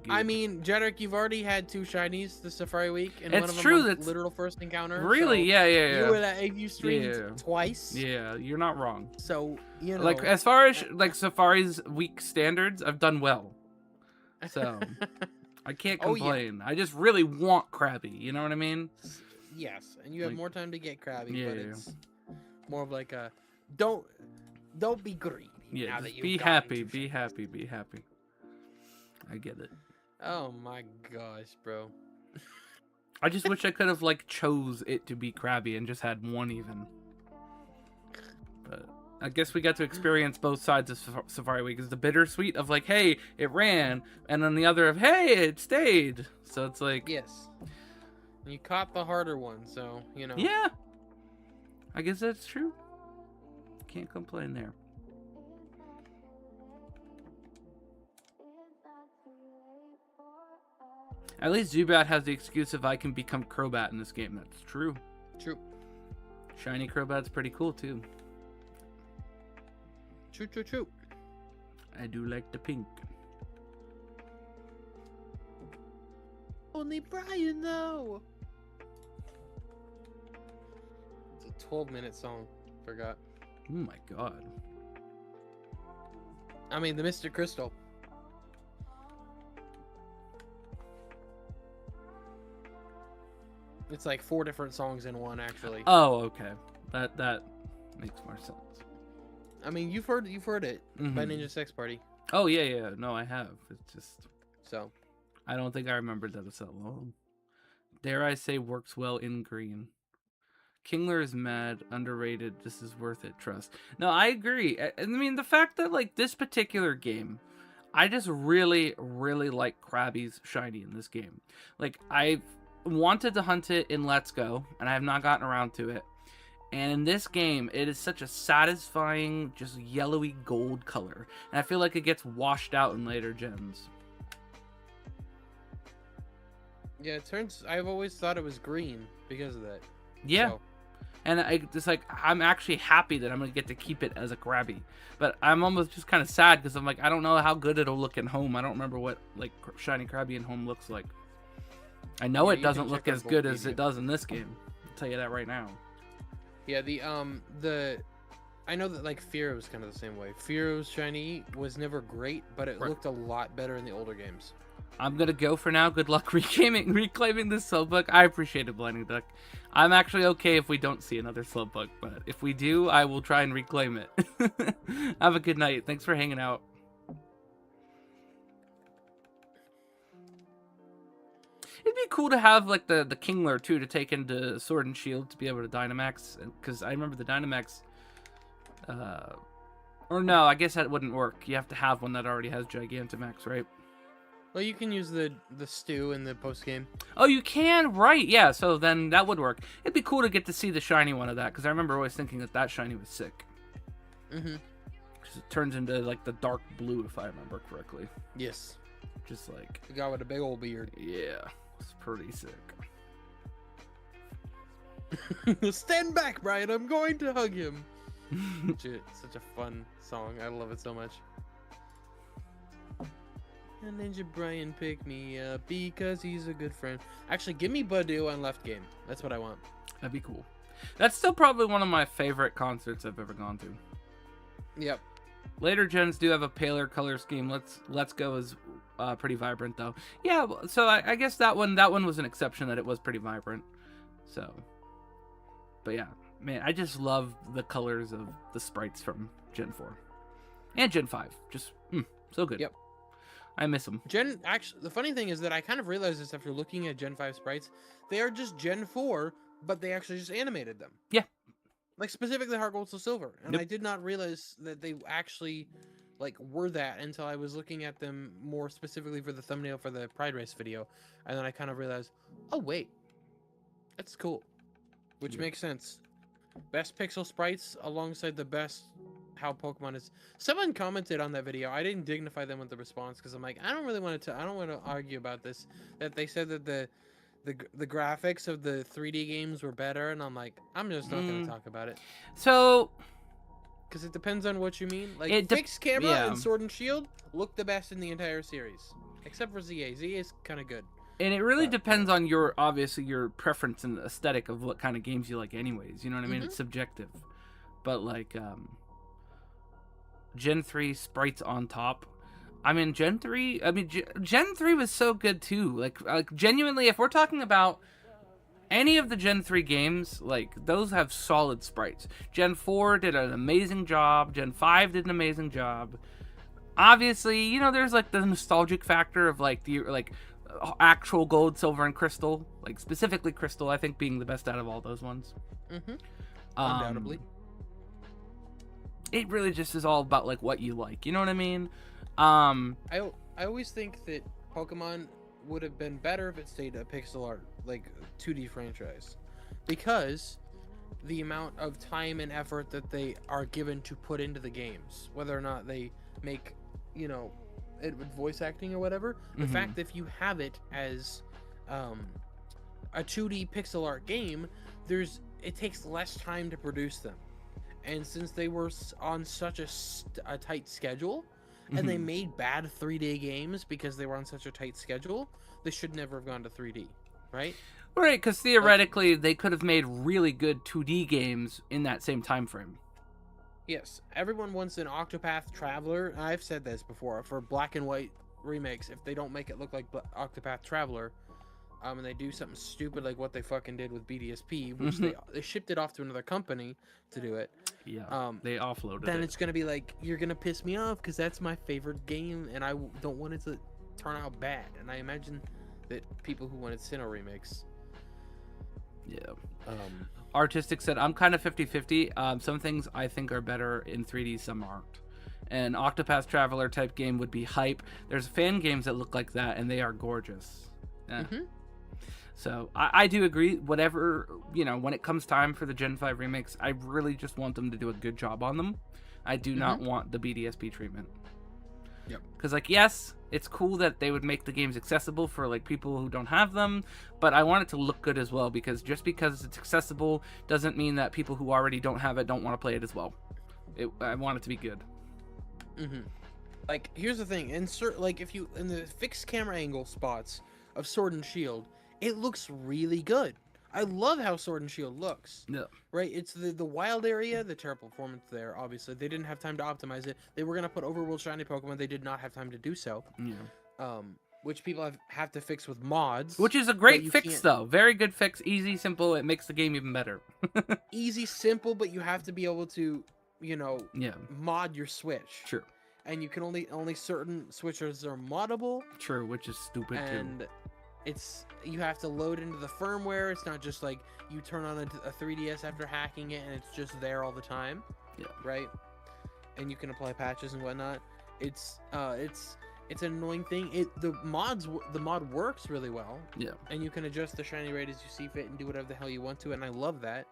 I mean, Jedrick, you've already had 2 shinies this Safari Week, and It's one of them true, was that's literal first encounter. Really? So Yeah. You were that you streamed twice. Yeah, you're not wrong. So you know, Like as far as like Safari's week standards, I've done well. So I can't complain. I just really want Krabby. You know what I mean? Yes, and you have Like, more time to get Krabby, yeah, but yeah. it's more of like a don't be greedy. Yeah, now just that you've be gotten happy, 2 be shinies. happy, be happy. I get it. Oh my gosh, bro. I just wish I could have like chose it to be Krabby and just had one even. But I guess we got to experience both sides of Safari Week. Is the bittersweet of like, hey, it ran, and then the other of, hey, it stayed. So it's like, Yes. You caught the harder one, so you know. yeah, I guess that's true. Can't complain there. At least Zubat has the excuse of I can become Crobat in this game. That's true. True. Shiny Crobat's pretty cool too. True. I do like the pink. Only Brian though. It's a 12-minute song. Forgot. Oh my god. I mean, the Mr. Crystal. It's like 4 different songs in one, actually. Oh, okay. That makes more sense. I mean, you've heard it by Ninja Sex Party. Oh yeah. No, I have. It's just So. I don't think I remembered that it's that long. Dare I say works well in green. Kingler is mad, underrated. This is worth it. Trust. No, I agree. I mean, the fact that like this particular game, I just really like Krabby's shiny in this game. Like I've wanted to hunt it in Let's Go, and I have not gotten around to it. And in this game, it is such a satisfying, just yellowy gold color, and I feel like it gets washed out in later gens. Yeah, it turns. I've always thought it was green because of that. Yeah. So. And I'm actually happy that I'm going to get to keep it as a Krabby. But I'm almost just kind of sad because I'm like, I don't know how good it'll look in home. I don't remember what like shiny Krabby in home looks like. I know it doesn't look as good as it does in this game. I'll tell you that right now. Yeah, I know that like Fearow was kind of the same way. Fearow's shiny was never great, but it looked a lot better in the older games. I'm gonna go for now. Good luck reclaiming this Slowbug. I appreciate it, Blinding Duck. I'm actually okay if we don't see another Slowbug, but if we do, I will try and reclaim it. Have a good night. Thanks for hanging out. It'd be cool to have like the Kingler too to take into Sword and Shield to be able to Dynamax, because I remember the Dynamax. Or no, I guess that wouldn't work. You have to have one that already has Gigantamax, right? Well, you can use the stew in the post game. Oh, you can, right? Yeah. So then that would work. It'd be cool to get to see the shiny one of that, because I remember always thinking that shiny was sick. Mm-hmm. Because it turns into like the dark blue, if I remember correctly. Yes. Just like the guy with a big old beard. Yeah, it's pretty sick. Stand back, Brian. I'm going to hug him. Such a fun song. I love it so much. And Ninja Brian pick me up because he's a good friend. Actually, give me Badoo on left game. That's what I want. That'd be cool. That's still probably one of my favorite concerts I've ever gone to. Yep. Later gens do have a paler color scheme. Let's Go is pretty vibrant though. Yeah, so I guess that one was an exception, that it was pretty vibrant. So, but yeah, man, I just love the colors of the sprites from Gen 4 and Gen 5. Just so good. Yep. I miss them. Actually, the funny thing is that I kind of realized this after looking at Gen 5 sprites. They are just Gen 4, but they actually just animated them. Yeah. Like specifically Heart Gold, Soul Silver. And Yep. I did not realize that they actually like were that until I was looking at them more specifically for the thumbnail for the Pride Race video. And then I kind of realized, oh wait, that's cool. Which makes sense. Best pixel sprites alongside the best how Pokemon is. Someone commented on that video. I didn't dignify them with the response because I'm like, I don't want to argue about this. That they said that the graphics of the 3D games were better, and I'm like, I'm just not going to talk about it. So, because it depends on what you mean. Like fixed camera and Sword and Shield look the best in the entire series, except for ZA. ZA is kind of good. And it really depends on your preference and aesthetic of what kind of games you like anyways. You know what I mean? It's subjective. But like Gen 3 sprites on top. I mean, Gen 3 was so good too. Like genuinely, if we're talking about any of the Gen 3 games, like those have solid sprites. Gen 4 did an amazing job. Gen 5 did an amazing job. Obviously, you know, there's like the nostalgic factor of like the actual gold, silver, and crystal. Like specifically crystal, I think being the best out of all those ones. Undoubtedly. It really just is all about like what you like. You know what I mean? I always think that Pokemon would have been better if it stayed a pixel art, like 2D franchise, because the amount of time and effort that they are given to put into the games, whether or not they make, you know, it with voice acting or whatever, the fact that if you have it as a 2D pixel art game, it takes less time to produce them. And since they were on such a tight schedule, and they made bad 3D games because they were on such a tight schedule, they should never have gone to 3D, right? Right, because theoretically they could have made really good 2D games in that same time frame. Yes, everyone wants an Octopath Traveler. I've said this before, for black and white remakes, if they don't make it look like Octopath Traveler, and they do something stupid like what they fucking did with BDSP, which they shipped it off to another company to do it. Yeah, they offloaded then it. It's gonna be like, you're gonna piss me off because that's my favorite game, and I don't want it to turn out bad. And I imagine that people who wanted Sinnoh remakes. Yeah. Artistic said, I'm kind of 50-50. Some things I think are better in 3D, some aren't. An Octopath Traveler type game would be hype. There's fan games that look like that, and they are gorgeous. Yeah. So I do agree. Whatever, you know, when it comes time for the Gen 5 remakes, I really just want them to do a good job on them. I do not want the BDSP treatment. Yep. Because, like, yes, it's cool that they would make the games accessible for, like, people who don't have them, but I want it to look good as well, because just because it's accessible doesn't mean that people who already don't have it don't want to play it as well. I want it to be good. Like, here's the thing. Like, if you, in the fixed camera angle spots of Sword and Shield, it looks really good. I love how Sword and Shield looks. Yeah. Right? It's the wild area, the terrible performance there, obviously. They didn't have time to optimize it. They were going to put overworld shiny Pokemon. They did not have time to do so. Yeah. Which people have to fix with mods. Which is a great fix, though. Very good fix. Easy, simple. It makes the game even better. Easy, simple, but you have to be able to, you know, mod your Switch. True. And you can only certain switchers are moddable. True, which is stupid, too. And you have to load into the firmware. It's not just like you turn on a 3DS after hacking it and it's just there all the time. Yeah. Right? And you can apply patches and whatnot. It's an annoying thing. The mod works really well. Yeah. And you can adjust the shiny rate as you see fit and do whatever the hell you want to, and I love that.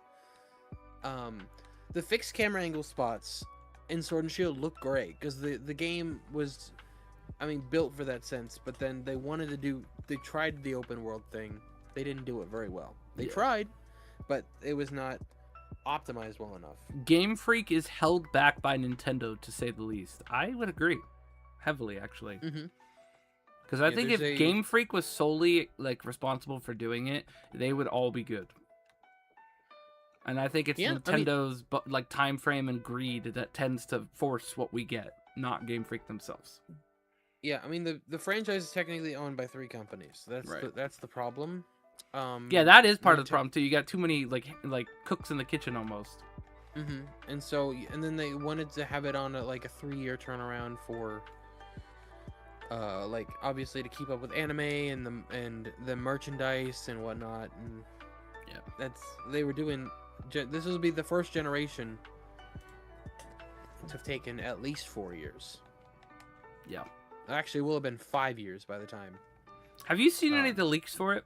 The fixed camera angle spots in Sword and Shield look great because the game was, I mean, built for that sense, but then they tried the open world thing. They didn't do it very well. They tried, but it was not optimized well enough. Game Freak is held back by Nintendo, to say the least. I would agree. Heavily, actually. Because I think if Game Freak was solely, like, responsible for doing it, they would all be good. And I think it's Yeah, Nintendo's like time frame and greed that tends to force what we get, not Game Freak themselves. Yeah, I mean the franchise is technically owned by 3 companies. Right. That's the problem. Yeah, that is part of the Ninte- problem too. You got too many like cooks in the kitchen almost. And so then they wanted to have it on a 3-year turnaround for like obviously to keep up with anime and the merchandise and whatnot, and Yeah. they were doing. This will be the first generation to have taken at least 4 years. Yeah. Actually, it will have been 5 years by the time Have you seen any of the leaks for it?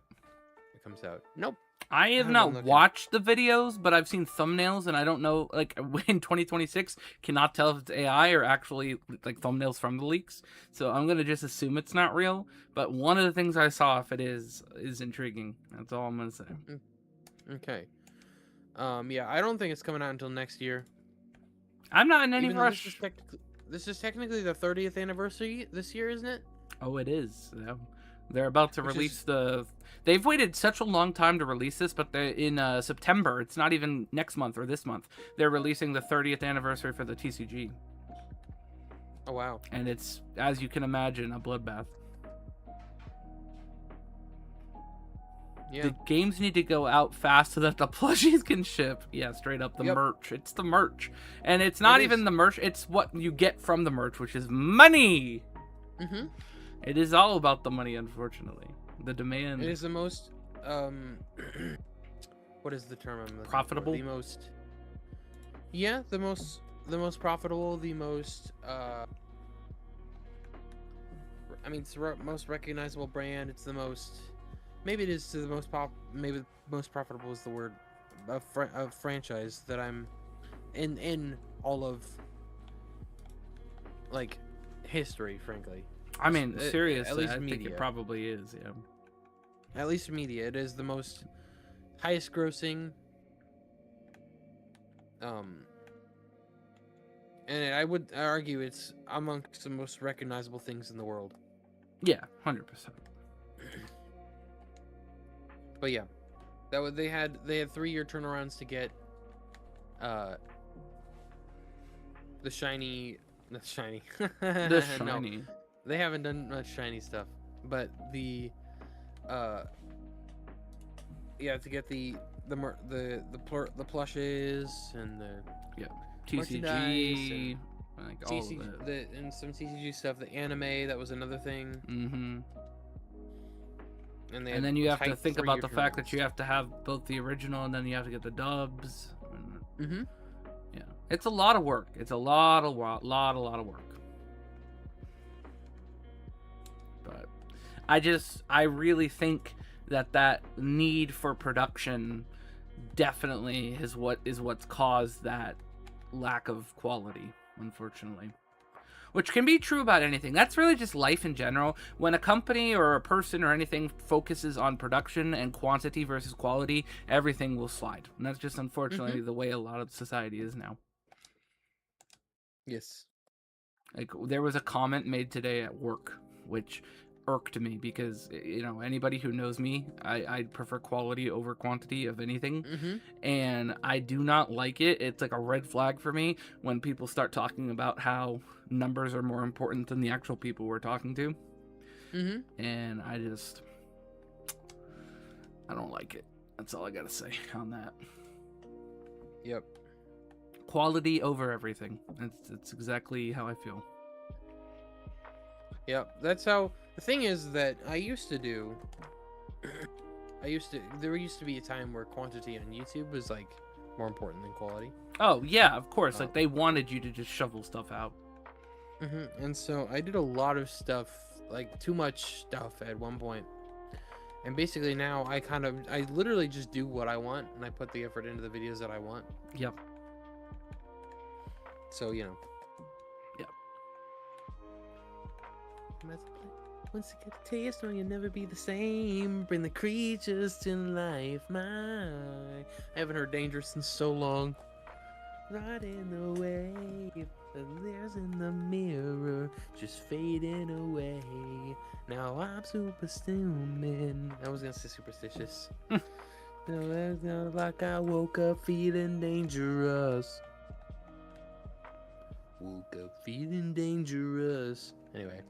it comes out. Nope. I have haven't been not looking. watched the videos, but I've seen thumbnails, and I don't know, like, in 2026, cannot tell if it's AI or actually, like, thumbnails from the leaks. So I'm going to just assume it's not real. But one of the things I saw, if it is intriguing. That's all I'm going to say. Okay. Yeah, I don't think it's coming out until next year. I'm not in any Even though rush. This is technically the 30th anniversary this year, isn't it? Oh, it is. Yeah. They're about to Which release is- the... They've waited such a long time to release this, but they're in September. It's not even next month or this month. They're releasing the 30th anniversary for the TCG. Oh, wow. And it's, as you can imagine, a bloodbath. Yeah. The games need to go out fast so that the plushies can ship. Yeah, straight up the Yep. merch. It's the merch. And it's not It even is. the merch. It's what you get from the merch, which is money. Mm-hmm. It is all about the money, unfortunately. The demand. It is the most, what is the term I'm looking for? Profitable? The most, yeah, the most profitable, the most, I mean, it's the most recognizable brand. It's the most, maybe it is the most maybe the most profitable is the word, of franchise that I'm in all of, like, history, frankly. I mean, At seriously, least I think media. it probably is, yeah. At least media, it is the most highest grossing. And I would argue it's amongst the most recognizable things in the world. Yeah, 100%. But yeah, they had 3-year turnarounds to get the shiny. No, they haven't done much shiny stuff, but to get the plushes and the TCG, like all of it. and some TCG stuff, the anime, that was another thing. Mm-hmm. And And then you have to tight think about the 3-year fact that turnarounds. you have to have both the original and then you have to get the dubs. Mm-hmm. Yeah, it's a lot of work. It's a lot of work. But I really think that need for production definitely is what's caused that lack of quality, unfortunately. Which can be true about anything. That's really just life in general. When a company or a person or anything focuses on production and quantity versus quality, everything will slide. And that's just unfortunately the way a lot of society is now. Yes. Like, there was a comment made today at work, which irked me because, you know, anybody who knows me, I prefer quality over quantity of anything. Mm-hmm. And I do not like it. It's like a red flag for me when people start talking about how numbers are more important than the actual people we're talking to. Mm-hmm. And I don't like it. That's all I gotta say on that. Yep. Quality over everything. That's exactly how I feel. Yep. That's how. The thing is that I used to do. There used to be a time where quantity on YouTube was like more important than quality. Oh yeah, of course. Like, they wanted you to just shovel stuff out. Mm-hmm. And so I did a lot of stuff, like too much stuff at one point. And basically now I literally just do what I want, and I put the effort into the videos that I want. Yep. So, you know. Yep. Once you get a taste, no, you'll never be the same. Bring the creatures to life, my. I haven't heard Dangerous in so long. Riding away, the there's in the mirror, just fading away. Now I'm superhuman. I was gonna say superstitious. Like I woke up feeling dangerous. Woke up feeling dangerous. Anyway.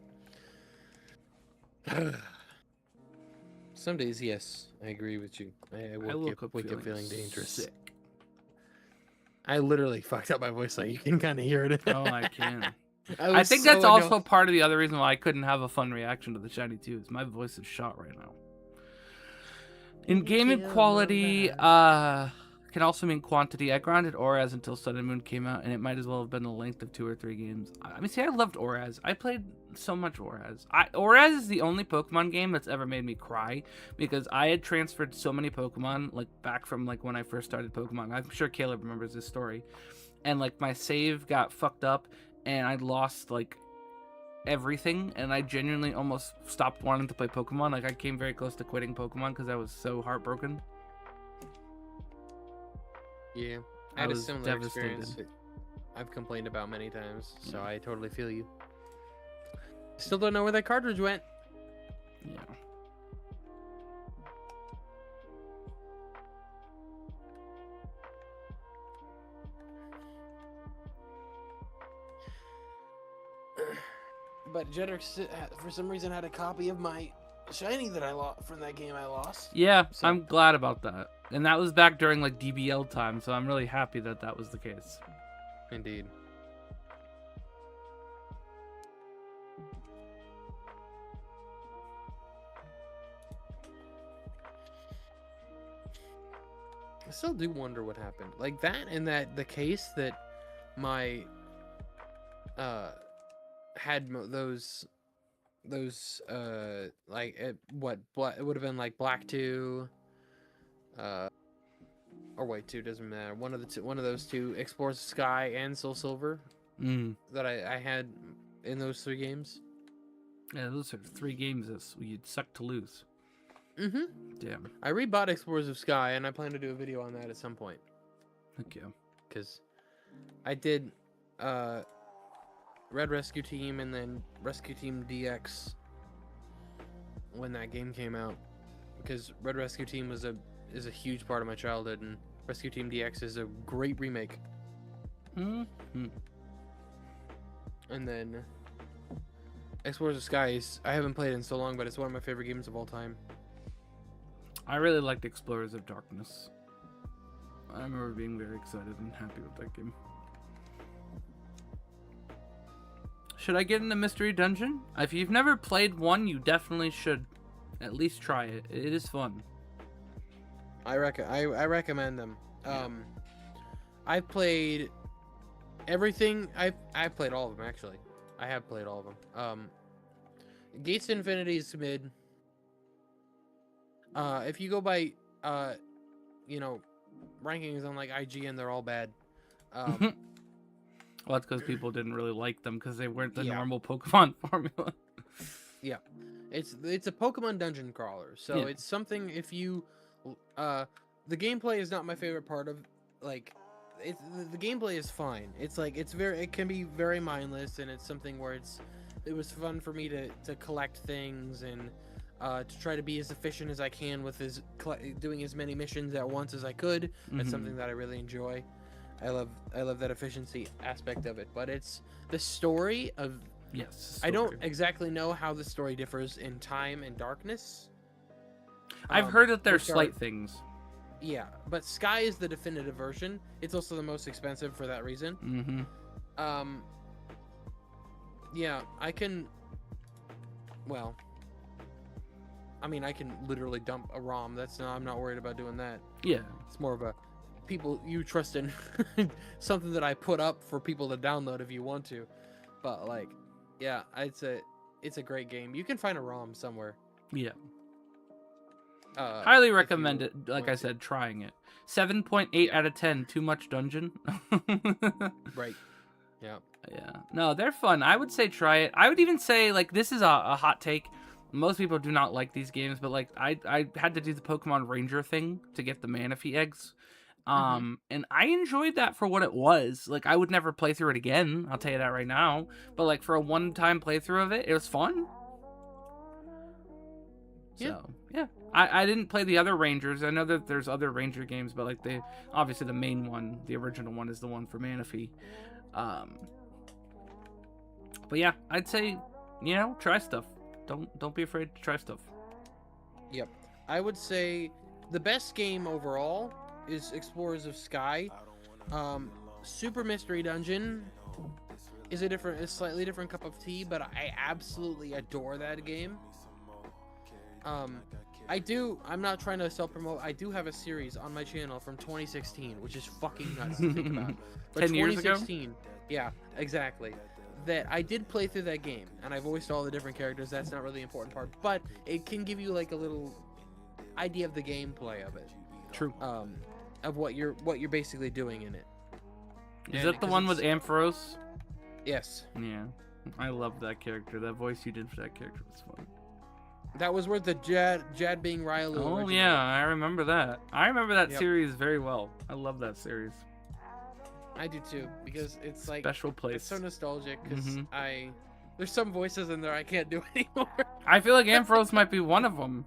Some days, yes, I agree with you. I wake up feeling dangerous. Sick. I literally fucked up my voice, so you can kind of hear it. Oh, I can. I think that's also part of the other reason why I couldn't have a fun reaction to the Shiny 2 is my voice is shot right now. In gaming quality, can also mean quantity. I grinded Auraz until Sun and Moon came out, and it might as well have been the length of 2 or 3 games. I mean, see, I loved Auraz. I played so much Auraz. Auraz is the only Pokemon game that's ever made me cry, because I had transferred so many Pokemon, like, back from, like, when I first started Pokemon. I'm sure Caleb remembers this story. And, like, my save got fucked up, and I lost, like, everything, and I genuinely almost stopped wanting to play Pokemon. Like, I came very close to quitting Pokemon because I was so heartbroken. Yeah, I had a similar experience. I've complained about many times, so I totally feel you. Still don't know where that cartridge went. Yeah. But Jedrick, for some reason, had a copy of my shiny that I lost from that game I lost. Yeah, so. I'm glad about that. And that was back during, like, DBL time, so I'm really happy that that was the case. Indeed. I still do wonder what happened. Like that, and that the case that my had those like it would have been like Black 2 or White 2, doesn't matter, one of those two, Explores the Sky and Soul Silver, that I had in those 3 games. Yeah, those are 3 games that you'd suck to lose. Damn. I rebought Explorers of Sky, and I plan to do a video on that at some point. Thank you. Because I did Red Rescue Team and then Rescue Team DX when that game came out. Because Red Rescue Team is a huge part of my childhood, and Rescue Team DX is a great remake. And then Explorers of Sky I haven't played it in so long, but it's one of my favorite games of all time. I really liked Explorers of Darkness. I remember being very excited and happy with that game. Should I get into Mystery Dungeon? If you've never played one, you definitely should at least try it. It is fun. I recommend them. I've played everything. I've played all of them, actually. I have played all of them. Gates to Infinity is mid. If you go by, you know, rankings on like IGN, they're all bad. Well, that's because people didn't really like them because they weren't the normal Pokemon formula. Yeah, it's a Pokemon dungeon crawler, so it's something. If you, the gameplay is not my favorite part of, like, the gameplay is fine. It's like it can be very mindless, and it's something where it was fun for me to collect things and to try to be as efficient as I can with doing as many missions at once as I could. That's something that I really enjoy. I love that efficiency aspect of it, but it's the story of I don't exactly know how the story differs in Time and Darkness. I've heard that there's slight things. Yeah, but Sky is the definitive version. It's also the most expensive for that reason. Yeah, I can. Well, I mean, I can literally dump a ROM. I'm not worried about doing that. Yeah, it's more of a people you trust in something that I put up for people to download if you want to. But like, yeah, it's a great game. You can find a ROM somewhere. Yeah. Highly recommend it. Like I said, trying it. 7.8 out of 10. Too much dungeon. Right. Yeah. Yeah. No, they're fun. I would say try it. I would even say, like, this is a hot take. Most people do not like these games, but like I had to do the Pokemon Ranger thing to get the Manaphy eggs. And I enjoyed that for what it was. Like, I would never play through it again, I'll tell you that right now. But like for a one-time playthrough of it, it was fun. So, yeah. I didn't play the other Rangers. I know that there's other Ranger games, but like obviously the main one, the original one, is the one for Manaphy. But yeah, I'd say, you know, try stuff. Don't be afraid to try stuff. Yep. I would say the best game overall is Explorers of Sky. Super Mystery Dungeon is a slightly different cup of tea, but I absolutely adore that game. I'm not trying to self-promote. I do have a series on my channel from 2016, which is fucking nuts to think about. But 10 years ago? Yeah, exactly. That I did play through that game, and I voiced all the different characters. That's not really the important part, but it can give you like a little idea of the gameplay of it. True. Of what you're basically doing in it. Is that the one with Ampharos? Yes. Yeah. I love that character. That voice you did for that character was fun. That was where the Jad being Rylu. Oh originated. yeah, I remember that. I remember that Yep. series very well. I love that series. I do too, because it's like Special place. it's so nostalgic. Because there's some voices in there I can't do anymore. I feel like Ampharos might be one of them.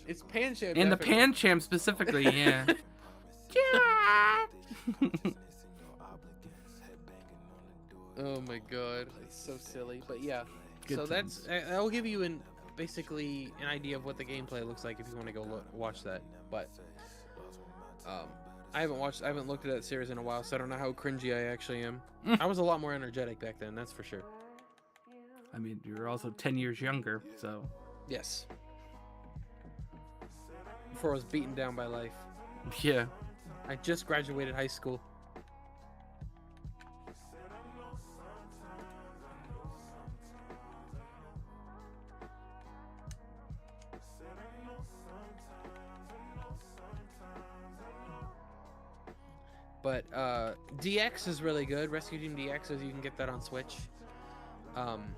It's Pancham. In the definitely. Pancham specifically, yeah. Oh my god, it's so silly. But yeah, Good so times. that'll give you basically an idea of what the gameplay looks like if you want to go watch that. But I haven't looked at that series in a while, so I don't know how cringy I actually am. I was a lot more energetic back then, that's for sure. I mean, you're also 10 years younger, so. Yes. Before I was beaten down by life. Yeah. I just graduated high school. But DX is really good. Rescue Team DX, as you can get that on Switch.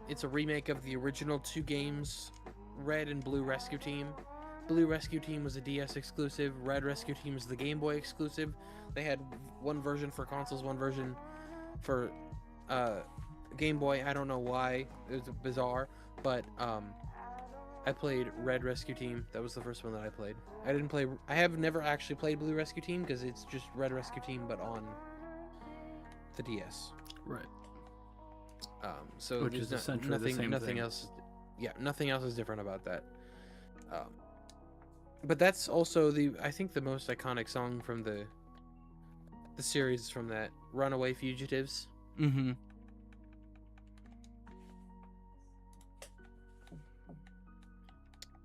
It's a remake of the original 2 games, Red and Blue Rescue Team. Blue Rescue Team was a DS exclusive. Red Rescue Team is the Game Boy exclusive. They had one version for consoles, one version for Game Boy. I don't know why. It was bizarre. But I played Red Rescue Team. That was the first one that I played. I have never actually played Blue Rescue Team because it's just Red Rescue Team but on the DS. Right. So Which there's is essentially the same nothing thing. else. Yeah, nothing else is different about that. But that's also I think the most iconic song from the series from that, Runaway Fugitives. Mm-hmm.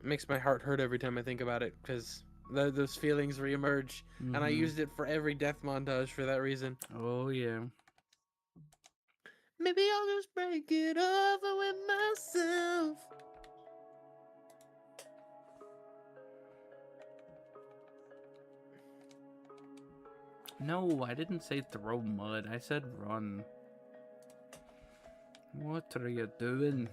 It makes my heart hurt every time I think about it because those feelings reemerge, and I used it for every death montage for that reason. Oh, yeah. Maybe I'll just break it over with myself. No, I didn't say throw mud. I said run. What are you doing?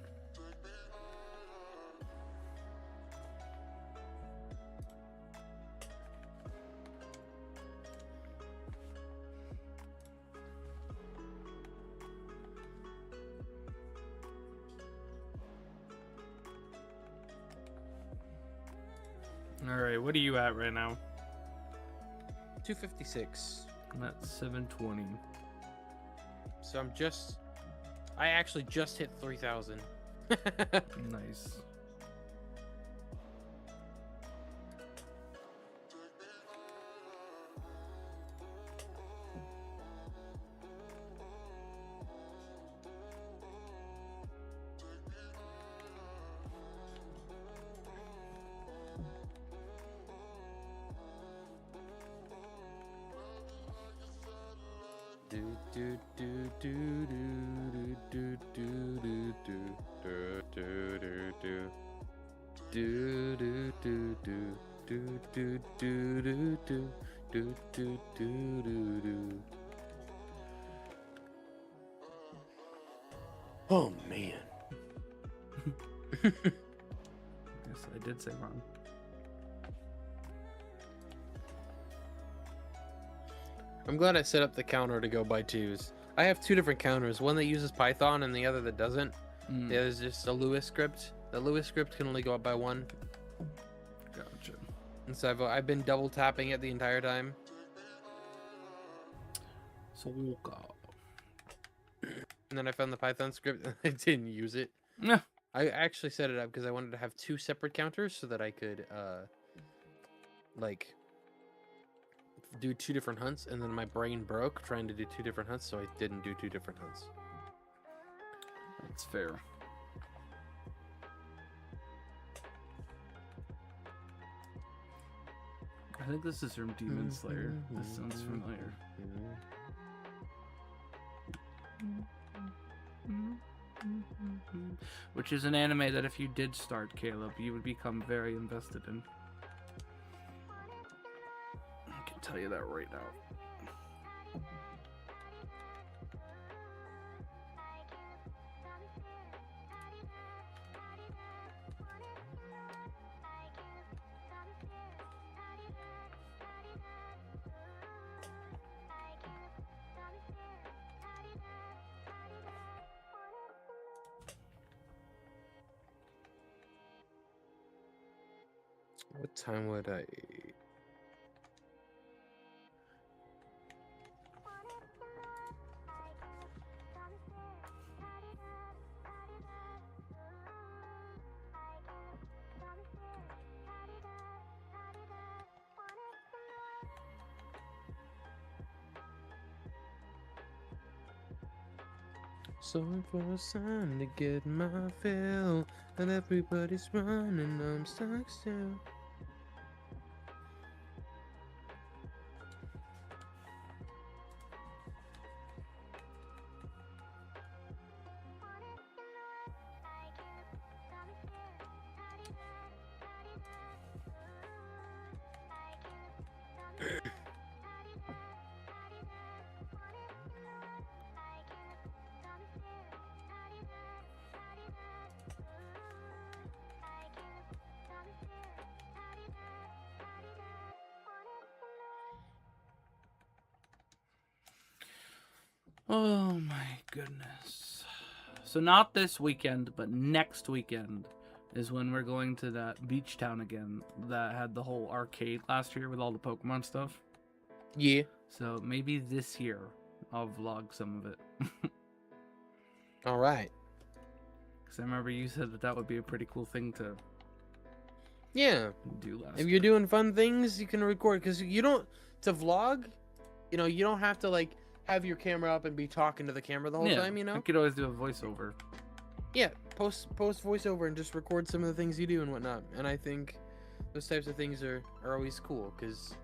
Alright, what are you at right now? 256. I'm at 720. So I actually just hit 3,000. Nice. Oh man. Yes, I did say wrong. I'm glad I set up the counter to go by 2s. I have 2 different counters, one that uses Python and the other that doesn't. The other is just a Lewis script. The Lewis script can only go up by 1. Gotcha. And so I've been double tapping it the entire time. And then I found the Python script and I didn't use it. Yeah. I actually set it up because I wanted to have 2 separate counters so that I could like do 2 different hunts, and then my brain broke trying to do 2 different hunts, so I didn't do 2 different hunts. That's fair. I think this is from Demon Slayer. This sounds familiar. Which is an anime that if you did start, Caleb, you would become very invested in. I can tell you that right now. What time would I... So for a sign to get my fill, and everybody's running, I'm stuck still. Oh my goodness. So not this weekend, but next weekend is when we're going to that beach town again that had the whole arcade last year with all the Pokemon stuff. Yeah. So maybe this year I'll vlog some of it. All right. Because I remember you said that that would be a pretty cool thing to do last If year. you're doing fun things, you can record, because you don't, to vlog, you know, you don't have to like have your camera up and be talking to the camera the whole time, you know? I could always do a voiceover. Yeah, post voiceover and just record some of the things you do and whatnot. And I think those types of things are always cool, because,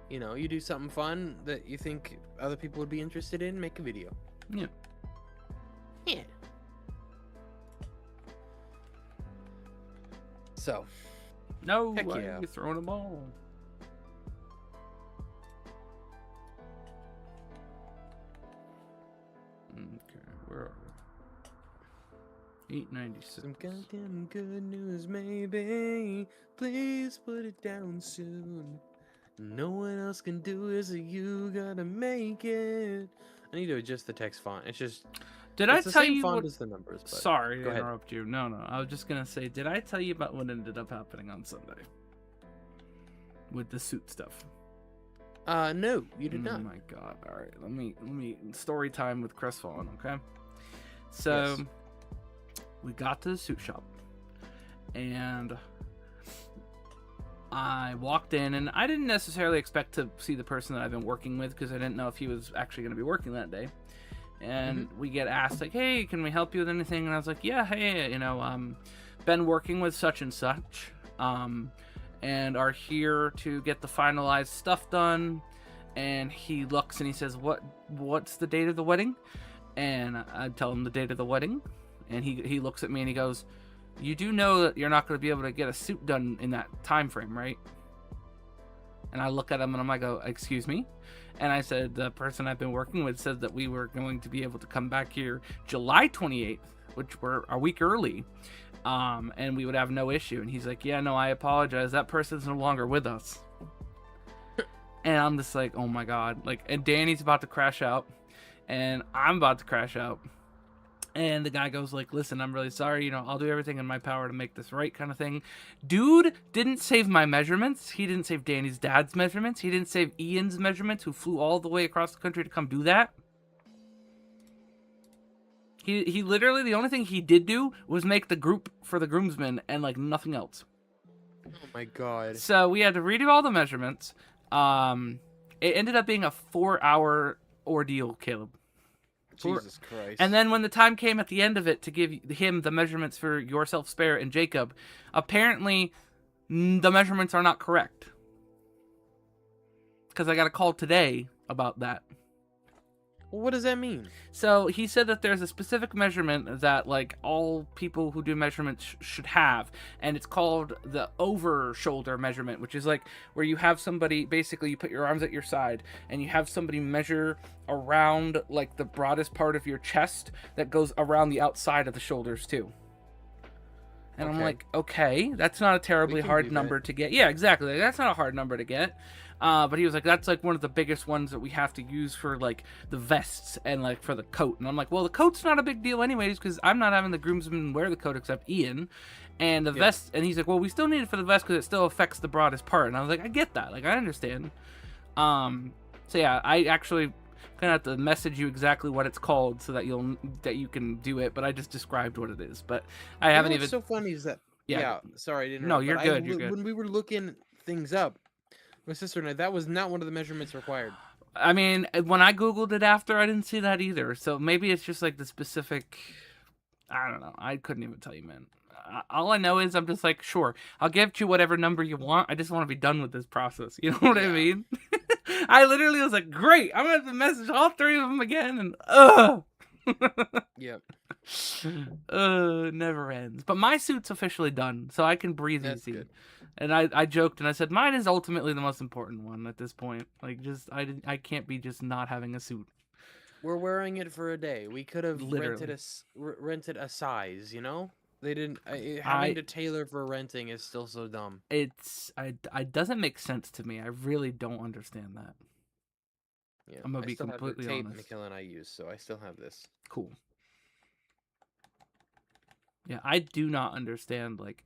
you know, you do something fun that you think other people would be interested in, make a video. Yeah. Yeah. So. No, Heck why yeah. are you throwing them all? Okay, where are we? 896. Some goddamn good news, maybe. Please put it down soon. No one else can do it, so you gotta make it. I need to adjust the text font. It's just. Did I it's the tell same you font what... as the numbers? But Sorry go to ahead. interrupt you. No, I was just gonna say, did I tell you about what ended up happening on Sunday? With the suit stuff. No, you did not. Oh my god. Alright, let me story time with Crestfallen, okay? So Yes. we got to the suit shop and I walked in, and I didn't necessarily expect to see the person that I've been working with because I didn't know if he was actually going to be working that day. And we get asked, like, hey, can we help you with anything? And I was like, yeah, hey, you know, been working with such and such, and are here to get the finalized stuff done. And he looks and he says, what's the date of the wedding? And I tell him the date of the wedding, and he looks at me and he goes, you do know that you're not going to be able to get a suit done in that time frame, right? And I look at him and I'm like, oh, excuse me? And I said, the person I've been working with said that we were going to be able to come back here July 28th, which we're a week early, and we would have no issue. And he's like, yeah, no, I apologize. That person's no longer with us. And I'm just like, oh my God. Like, and Danny's about to crash out, and I'm about to crash out. And the guy goes like, listen, I'm really sorry. I'll do everything in my power to make this right, kind of thing. Dude didn't save my measurements. He didn't save Danny's dad's measurements. He didn't save Ian's measurements, who flew all the way across the country to come do that. He literally, the only thing he did do was make the group for the groomsmen and like nothing else. Oh my god. So we had to redo all the measurements. It ended up being a 4-hour ordeal, Caleb. Jesus Christ. And then when the time came at the end of it to give him the measurements for yourself, Spare, and Jacob, apparently the measurements are not correct. Because I got a call today about that. Well, what does that mean? So he said that there's a specific measurement that like all people who do measurements should have, and it's called the over shoulder measurement, which is like where you have somebody, basically you put your arms at your side and you have somebody measure around like the broadest part of your chest that goes around the outside of the shoulders too. And I'm like, okay, that's not a terribly hard number to get. Yeah, exactly. Like, that's not a hard number to get. But he was like, that's like one of the biggest ones that we have to use for like the vests and like for the coat. And I'm like, well, the coat's not a big deal anyways, because I'm not having the groomsmen wear the coat except Ian. And the vest, and he's like, well, we still need it for the vest because it still affects the broadest part. And I was like, I get that. Like, I understand. So yeah, I actually gonna have to message you exactly what it's called so that you can do it. But I just described what it is. But I haven't even. What's so funny is that. Yeah. Sorry, I didn't. No, you're good. You're good. When we were looking things up, my sister and I, that was not one of the measurements required. I mean, when I Googled it after, I didn't see that either. So maybe it's just like the specific. I don't know. I couldn't even tell you, man. All I know is I'm just like, sure, I'll give you whatever number you want. I just want to be done with this process. You know what I mean? I literally was like, great. I'm going to have to message all three of them again. And, Yep. Never ends. But my suit's officially done, so I can breathe That's easy. good. And I joked and I said, mine is ultimately the most important one at this point. Like, just, I can't be just not having a suit. We're wearing it for a day. We could have rented a size, you know? They didn't. Having to tailor for renting is still so dumb. It doesn't make sense to me. I really don't understand that. Yeah, I'm gonna be completely honest. Nikhil and I use, so I still have this. Cool. Yeah, I do not understand. Like,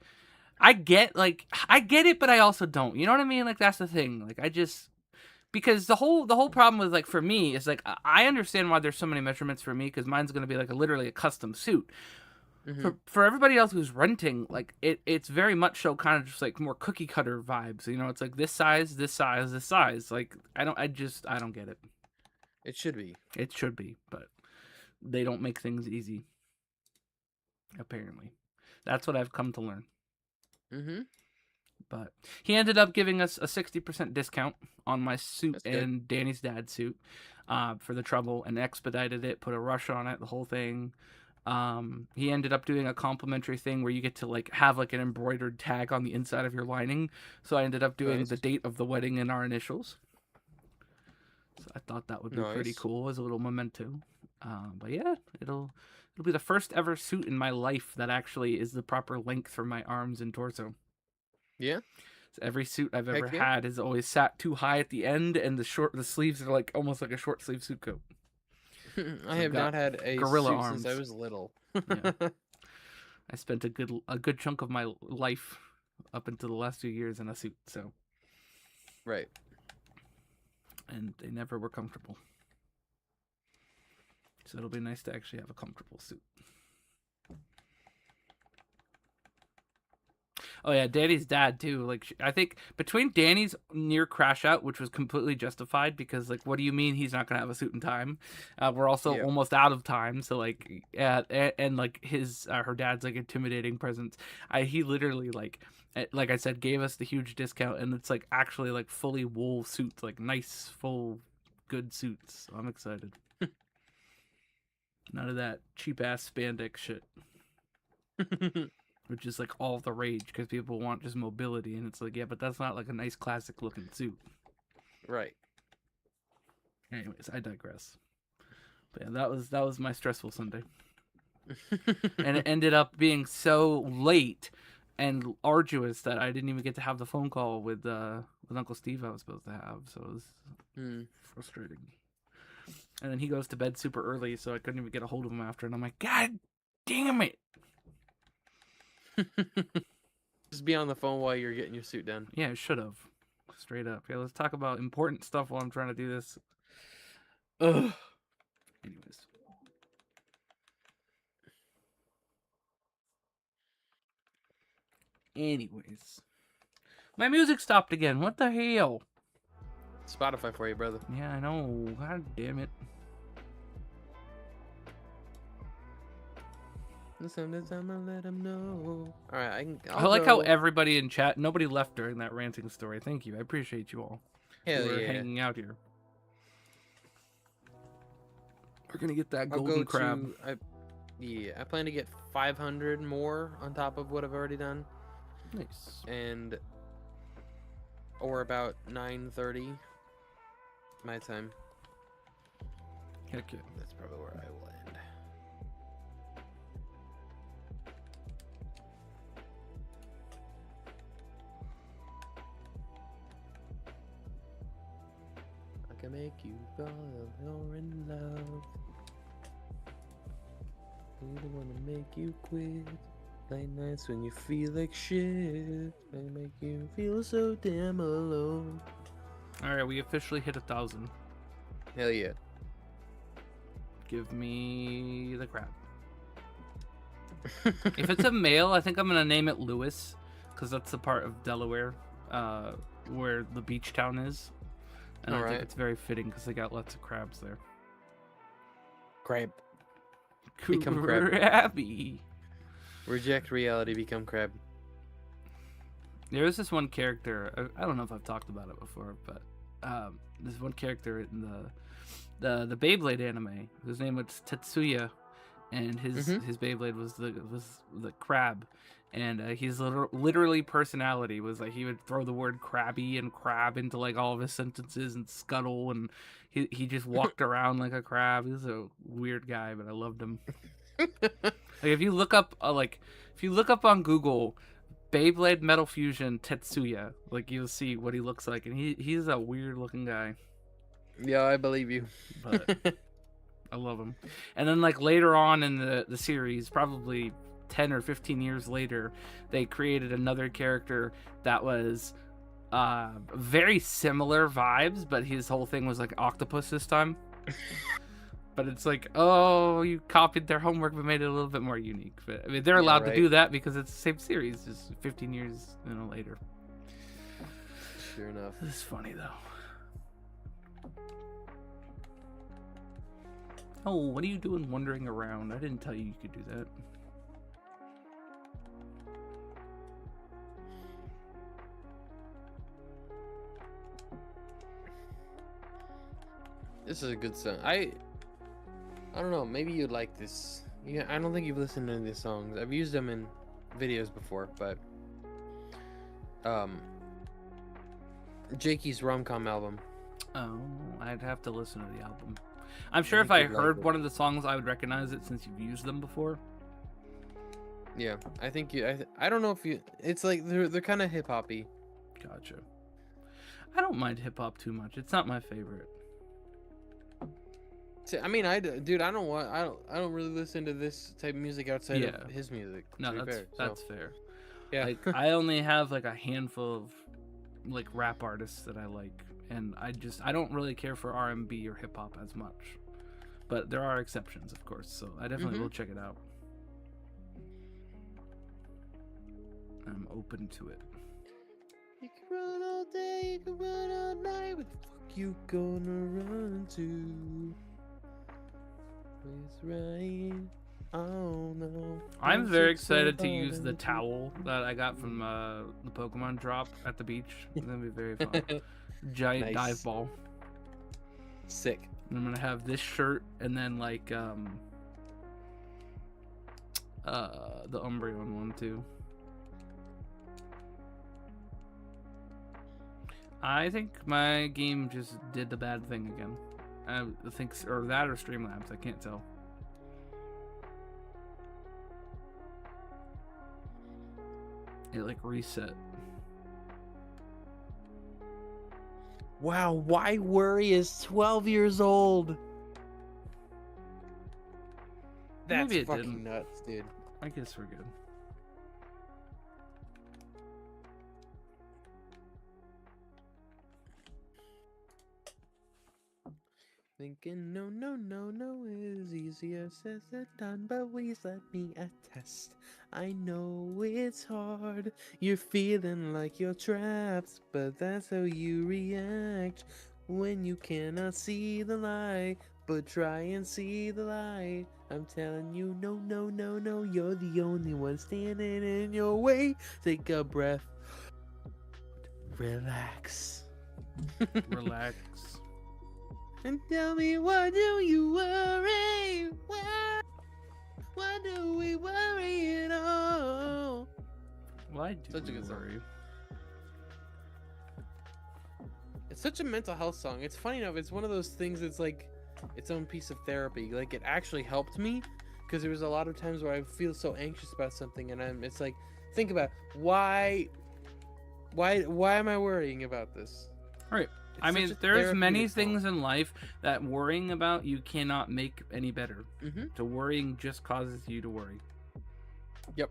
I get it, but I also don't. You know what I mean? Like, that's the thing. Like, because the whole problem with, like, for me is like I understand why there's so many measurements for me, because mine's gonna be like literally a custom suit. Mm-hmm. For everybody else who's renting, like it's very much so kind of just like more cookie cutter vibes. You know, it's like this size, this size, this size. Like I don't get it. It should be. It should be, but they don't make things easy. Apparently, that's what I've come to learn. Mm-hmm. But he ended up giving us a 60% discount on my suit and Danny's dad's suit for the trouble, and expedited it, put a rush on it, the whole thing. He ended up doing a complimentary thing where you get to like have like an embroidered tag on the inside of your lining. So I ended up doing the date of the wedding and our initials. So I thought that would be pretty cool as a little memento. But yeah, it'll be the first ever suit in my life that actually is the proper length for my arms and torso. Yeah. So every suit I've ever had has always sat too high at the end, and the sleeves are like almost like a short sleeve suit coat. I have not had a gorilla suit arms since I was little. Yeah. I spent a good chunk of my life up until the last few years in a suit, so. Right. And they never were comfortable. So it'll be nice to actually have a comfortable suit. Oh yeah, Danny's dad too. Like, I think between Danny's near crash out, which was completely justified, because like, what do you mean he's not gonna have a suit in time? We're also almost out of time, so like, and like her dad's like intimidating presence. He literally like I said, gave us the huge discount, and it's like actually like fully wool suits, like nice full good suits. So I'm excited. None of that cheap ass spandex shit. Which is like all the rage because people want just mobility, and it's like, yeah, but that's not like a nice classic looking suit. Right. Anyways, I digress. But yeah, that was my stressful Sunday. And it ended up being so late and arduous that I didn't even get to have the phone call with Uncle Steve I was supposed to have, so it was frustrating. And then he goes to bed super early, so I couldn't even get a hold of him after. And I'm like, God damn it! Just be on the phone while you're getting your suit done. Yeah, I should have. Straight up. Yeah, let's talk about important stuff while I'm trying to do this. Ugh. Anyways. My music stopped again. What the hell? Spotify for you, brother. Yeah, I know. God damn it. Listen, I'm gonna let him know. All right, I like how everybody in chat, nobody left during that ranting story. Thank you. I appreciate you all. Hell who are yeah. hanging out here. We're gonna get that golden crab. I plan to get 500 more on top of what I've already done. Nice. Or about 9:30 my time. Heck yeah. That's probably where I will end. I can make you fall if you're in love. We don't wanna make you quit. Late nights when you feel like shit. They make you feel so damn alone. Alright, we officially hit 1,000. Hell yeah. Give me the crab. If it's a male, I think I'm gonna name it Lewis, because that's the part of Delaware where the beach town is. And I think it's very fitting because they got lots of crabs there. Crab. Become crab. Crabby. Reject reality, become crab. There is this one character. I don't know if I've talked about it before, but there's one character in the Beyblade anime whose name was Tetsuya, and his Beyblade was the crab, and his literally personality was like he would throw the word crabby and crab into like all of his sentences and scuttle, and he just walked around like a crab. He was a weird guy, but I loved him. Like if you look up on Google Beyblade Metal Fusion Tetsuya, like you'll see what he looks like, and he's a weird looking guy. Yeah, I believe you. But I love him. And then like later on in the series, probably 10 or 15 years later, they created another character that was very similar vibes, but his whole thing was like octopus this time. But it's like, oh, you copied their homework but made it a little bit more unique. But I mean, they're allowed to do that because it's the same series, just 15 years later. Sure enough. This is funny though. Oh, what are you doing wandering around? I didn't tell you could do that. This is a good song. I don't know, maybe you'd like this. Yeah, I don't think you've listened to these songs. I've used them in videos before, but Jakey's rom-com album. Oh, I'd have to listen to the album. I'm sure if I heard one of the songs, I would recognize it since you've used them before. Yeah, I think you. I don't know if you. It's like they're kind of hip hoppy. Gotcha. I don't mind hip hop too much. It's not my favorite. I mean, I don't really listen to this type of music outside of his music. No, that's fair. Yeah, like, I only have like a handful of like rap artists that I like, and I don't really care for R&B or hip hop as much. But there are exceptions, of course. So I definitely will check it out. I'm open to it. You can run all day, you can run all night. What the fuck you gonna run to? It's right. Oh no. I'm very excited to use the towel that I got from the Pokemon drop at the beach. It's gonna be very fun. Giant dive ball. Sick. And I'm gonna have this shirt and then like the Umbreon one too. I think my game just did the bad thing again. I think, or that or Streamlabs, I can't tell. It like reset. Wow, why worry is 12 years old? That's Maybe it fucking didn't. nuts, dude. I guess we're good. Thinking no, no, no, no is easier said than done, but please let me attest. I know it's hard. You're feeling like you're trapped, but that's how you react when you cannot see the light. But try and see the light. I'm telling you, no, no, no, no. You're the only one standing in your way. Take a breath. Relax. Relax. And tell me, why do you worry? Why do we worry at all? Why do Such a we good song. worry? It's such a mental health song. It's funny enough, it's one of those things that's like its own piece of therapy. Like, it actually helped me because there was a lot of times where I feel so anxious about something, and it's like, think about why am I worrying about this? Right. I mean, there's many things in life that worrying about you cannot make any better. So worrying just causes you to worry. Yep.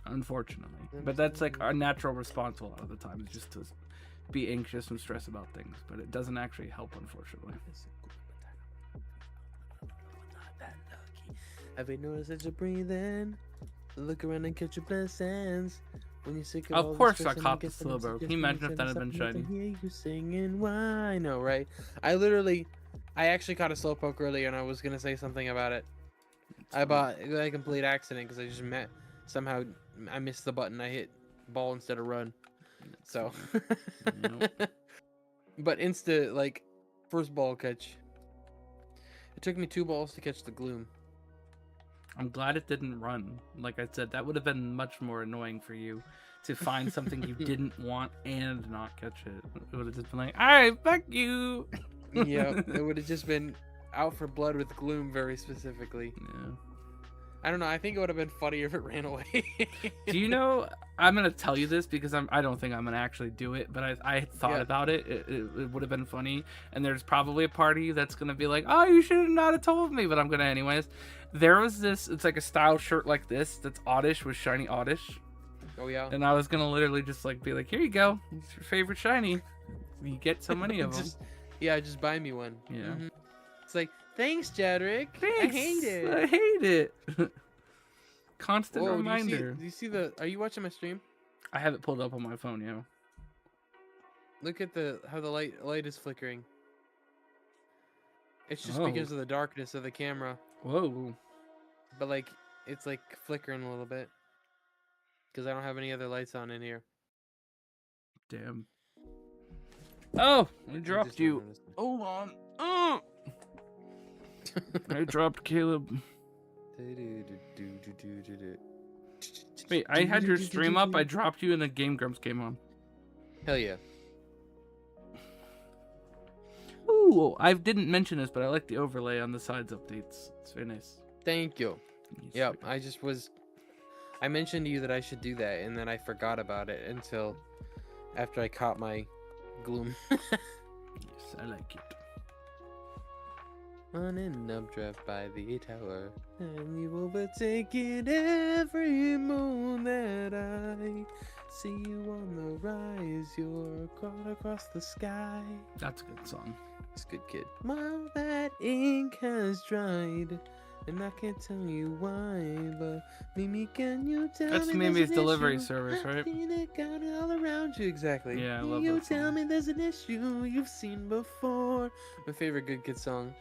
Unfortunately. But that's like our natural response a lot of the time, is just to be anxious and stress about things. But it doesn't actually help, unfortunately. Have you noticed that you're breathing? Look around and catch your blessings. When you're sick Of course I caught the slow bro. Can you imagine if that had been shiny? Hear you singing, why? I know, right? I actually caught a slowpoke earlier, and I was gonna say something about it. I bought a complete accident because I just somehow I missed the button. I hit ball instead of run. So, but like first ball catch. It took me 2 balls to catch the gloom. I'm glad it didn't run. Like I said, that would have been much more annoying for you to find something you didn't want and not catch it. It would have just been like, alright, fuck you. Yeah, it would have just been out for blood with gloom, very specifically. Yeah. I don't know. I think it would have been funnier if it ran away. Do you know? I'm gonna tell you this because I don't think I'm gonna actually do it, but I thought about it. It would have been funny, and there's probably a party that's gonna be like, "Oh, you should not have told me," but I'm gonna anyways. There was this. It's like a style shirt like this. That's Oddish with shiny Oddish. Oh yeah. And I was gonna literally just like be like, "Here you go. It's your favorite shiny. You get so many of them." Just buy me one. Yeah. Mm-hmm. It's like, thanks, Jedrick. Thanks. I hate it. I hate it. Constant Whoa, reminder. Do you see the? Are you watching my stream? I have it pulled up on my phone. Yeah. Look at how the light is flickering. It's just because of the darkness of the camera. Whoa. But like, it's like flickering a little bit because I don't have any other lights on in here. Damn. Oh, I dropped you. Hold on. Oh. I dropped Caleb. Wait, I had your stream up, I dropped you, and then Game Grumps came on. Hell yeah. Ooh, I didn't mention this, but I like the overlay on the sides updates. It's very nice. Thank you. Yep, I mentioned to you that I should do that, and then I forgot about it until after I caught my gloom. Yes, I like it. On an updraft by the tower, and we overtake it every moon that I see you on the rise. You're caught across the sky. That's a good song. It's a good kid. While that ink has dried, and I can't tell you why, but Mimi, can you tell me? That's Mimi's delivery service, right? It got it all around you, exactly. Yeah, I love you that song. tell me there's an issue you've seen before. My favorite good kid song.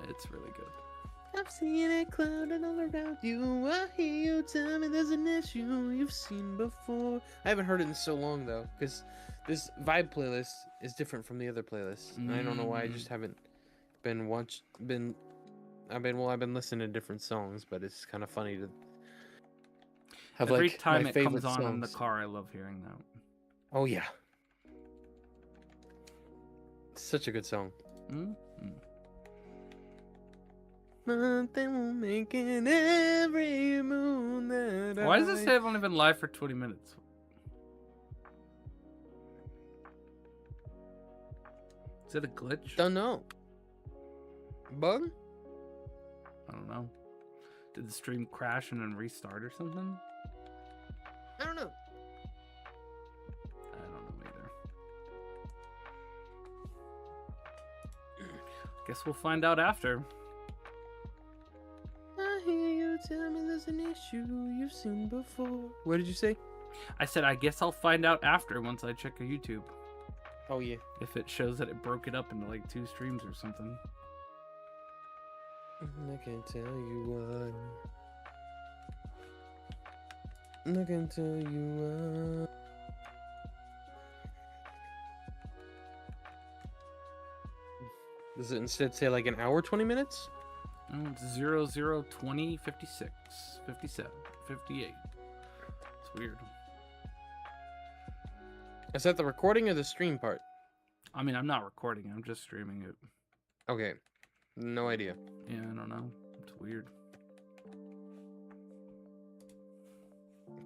It's really good. I've seen it clouded all around you. I hear you tell me there's an issue you've seen before. I haven't heard it in so long though, because this vibe playlist is different from the other playlists. And I don't know why. I just haven't I've been listening to different songs, but it's kind of funny to have every like time my it favorite comes on in the songs. car. I love hearing that. Oh yeah, such a good song. Nothing will make it every moon that Why does this say I've only been live for 20 minutes? Is it a glitch? Don't know. Bug? I don't know. Did the stream crash and then restart or something? I don't know. I don't know either. Guess we'll find out after. I hear you tell me there's an issue you've seen before. What did you say? I said, I guess I'll find out after once I check a YouTube. Oh, yeah. If it shows that it broke it up into like 2 streams or something. I can't tell you what. I can't tell you what. Does it instead say like an hour, 20 minutes? Oh, it's 0, 0, 20, 56, 57, 58. It's weird. Is that the recording or the stream part? I mean, I'm not recording. I'm just streaming it. Okay. No idea. Yeah, I don't know. It's weird.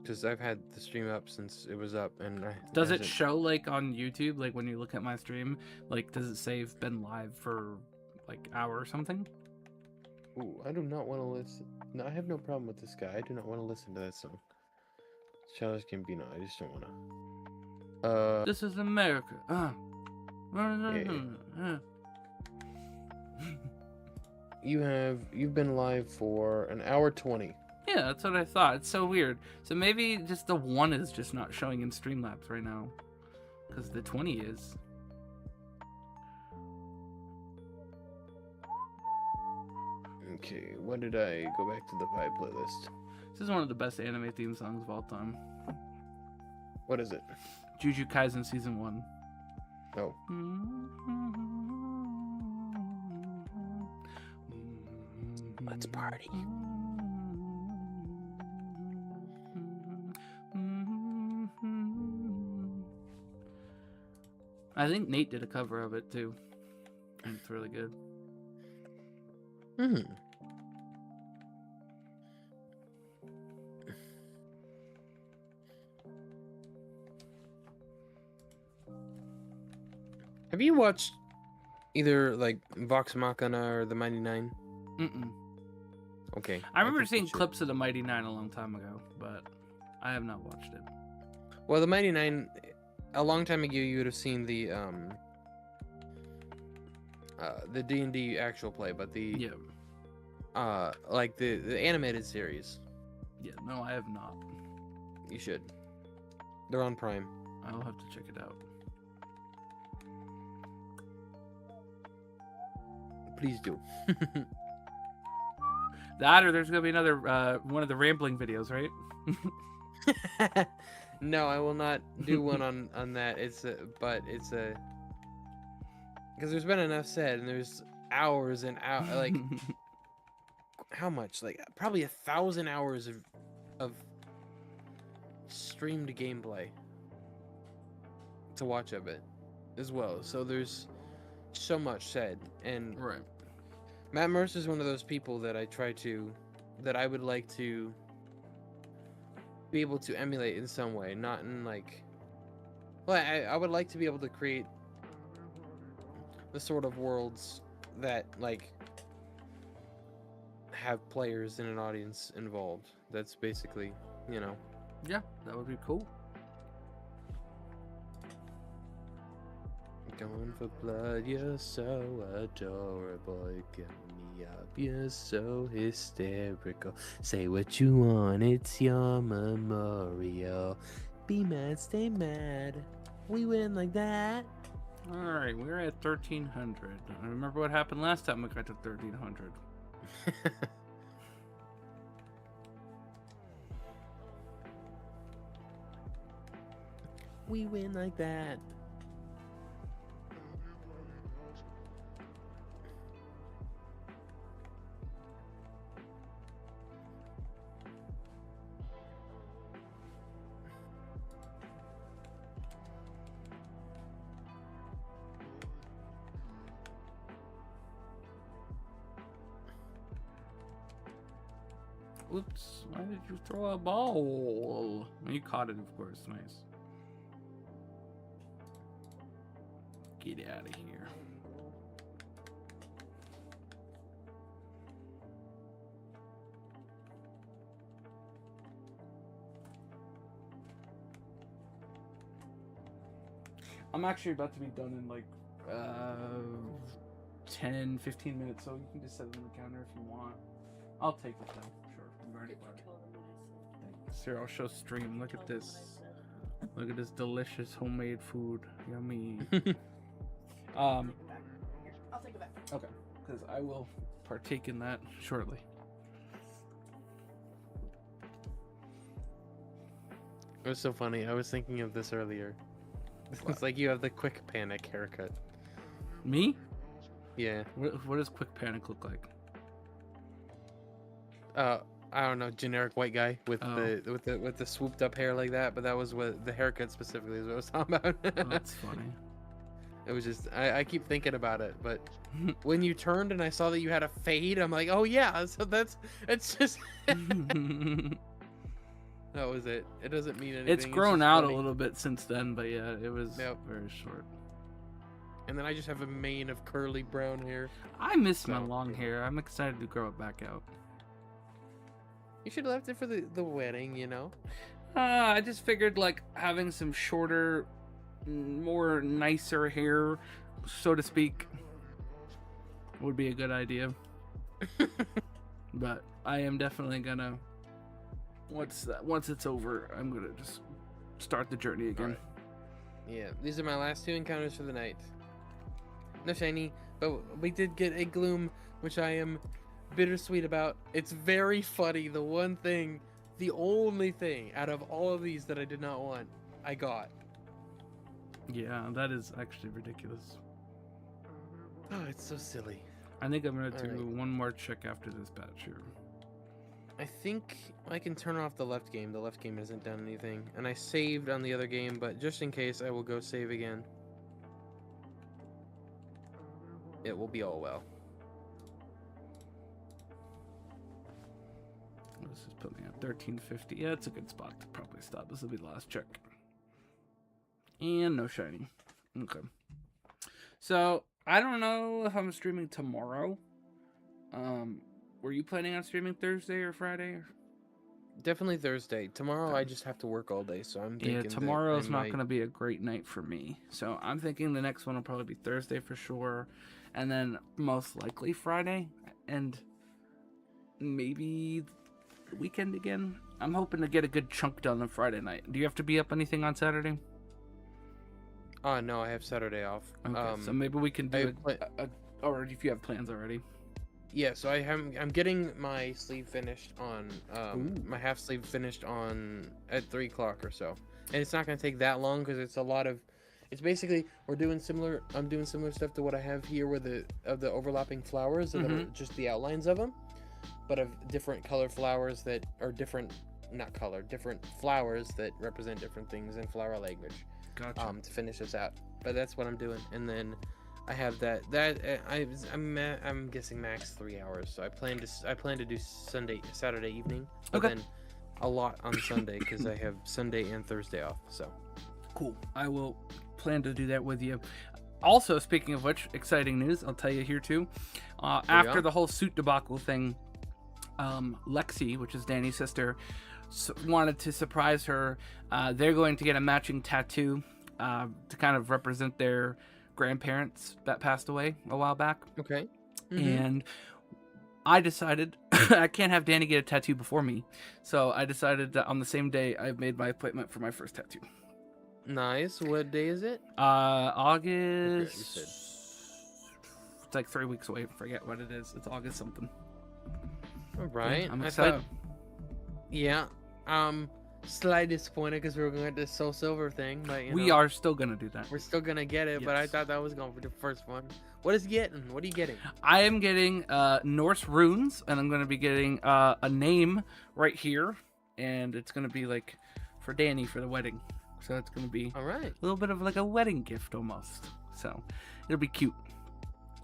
Because I've had the stream up since it was up, and does it show like on YouTube, like when you look at my stream, like does it say it's been live for like hour or something? Ooh, I do not want to listen. No, I have no problem with this guy. I do not want to listen to that song. Childish Gambino. I just don't want to. This is America. You've been live for an hour 20. Yeah, that's what I thought. It's so weird. So maybe just the 1 is just not showing in Streamlabs right now, because the 20 is. Okay, when did I go back to the Vibe playlist? This is one of the best anime theme songs of all time. What is it? Jujutsu Kaisen Season 1. Oh. Let's party. I think Nate did a cover of it too. And it's really good. Have you watched either like Vox Machina or The Mighty Nine? Okay. I remember seeing clips of The Mighty Nine a long time ago, but I have not watched it. Well, The Mighty Nine, a long time ago, you would have seen the D&D actual play, but the like the animated series. Yeah, no, I have not. You should. They're on Prime. I'll have to check it out. Please do. That, or there's gonna be another one of the rambling videos, right? No, I will not do one on that. But it's a because there's been enough said, and there's hours and hours. Like how much? Like probably 1,000 hours of streamed gameplay to watch of it as well. So there's so much said, and right. Matt Mercer is one of those people that I would like to be able to emulate in some way, not in like, well, I would like to be able to create the sort of worlds that like have players and an audience involved. That's basically, you know. Yeah, that would be cool. Going for blood, you're so adorable. Get me up, you're so hysterical. Say what you want, it's your memorial. Be mad, stay mad. We win like that. Alright, we're at 1,300. I remember what happened last time we got to 1,300. We win like that. Oops, why did you throw a ball? You caught it, of course. Nice. Get out of here. I'm actually about to be done in like 10, 15 minutes, so you can just set it on the counter if you want. I'll take it then. Sure. I'm ready for it. Thanks. Here, I'll show stream. Look at this. Look at this delicious homemade food. Yummy. I'll take it back. Okay, because I will partake in that shortly. It was so funny. I was thinking of this earlier. It's like you have the quick panic haircut. Me? Yeah. What does quick panic look like? I don't know, generic white guy with the swooped up hair like that. But that was what the haircut specifically is what I was talking about. Oh, that's funny. It was just I keep thinking about it, but when you turned and I saw that you had a fade, I'm like, oh yeah. So it's just. That was it. It doesn't mean anything. It's grown out a little bit since then, but yeah, it was very short. And then I just have a mane of curly brown hair. I miss my long hair. I'm excited to grow it back out. You should have left it for the wedding, you know? I just figured like having some shorter, more nicer hair, so to speak, would be a good idea. But I am definitely gonna... Once it's over, I'm gonna just start the journey again. Right. Yeah, these are my last 2 encounters for the night. No shiny, but we did get a gloom, which I am bittersweet about. It's very funny. The only thing out of all of these that I did not want, I got. Yeah, that is actually ridiculous. Oh, it's so silly. I think I'm gonna do one more check after this batch here. I think I can turn off the left game. The left game hasn't done anything. And I saved on the other game, but just in case, I will go save again. It will be all well. This is putting me at 1350. Yeah, it's a good spot to probably stop. This will be the last check. And no shiny. Okay. So, I don't know if I'm streaming tomorrow. Were you planning on streaming Thursday or Friday? Definitely Thursday. Tomorrow I just have to work all day, so I'm thinking. Yeah, tomorrow's not going to be a great night for me. So I'm thinking the next one will probably be Thursday for sure, and then most likely Friday, and maybe the weekend again. I'm hoping to get a good chunk done on Friday night. Do you have to be up anything on Saturday? Oh no, I have Saturday off. Okay, so maybe we can do or if you have plans already. Yeah, so I'm getting my sleeve finished on my half sleeve finished on at 3 o'clock or so, and it's not gonna take that long because it's a lot of. It's basically I'm doing similar stuff to what I have here, where the overlapping flowers that are just the outlines of them, but of different color flowers that are different flowers that represent different things in flower language. Gotcha. To finish this out, but that's what I'm doing, and then. I have that. I'm guessing max 3 hours. So I plan to do Saturday evening, but then a lot on Sunday because I have Sunday and Thursday off. So cool. I will plan to do that with you. Also, speaking of which, exciting news. I'll tell you here too. After the whole suit debacle thing, Lexi, which is Danny's sister, wanted to surprise her. They're going to get a matching tattoo to kind of represent their grandparents that passed away a while back. Okay. And I decided I can't have Danny get a tattoo before me, so I decided that on the same day I made my appointment for my first tattoo. Nice. What day is it? August. It's like 3 weeks away. Forget what it is. It's August something. All right. I'm excited. Yeah. Slightly disappointed because we were going to do the Soul Silver thing, but we are still gonna do that. We're still gonna get it, yes. But I thought that was going for the first one. What is getting? What are you getting? I am getting Norse runes, and I'm gonna be getting a name right here, and it's gonna be like for Danny for the wedding. So it's gonna be all right. A little bit of like a wedding gift almost. So it'll be cute,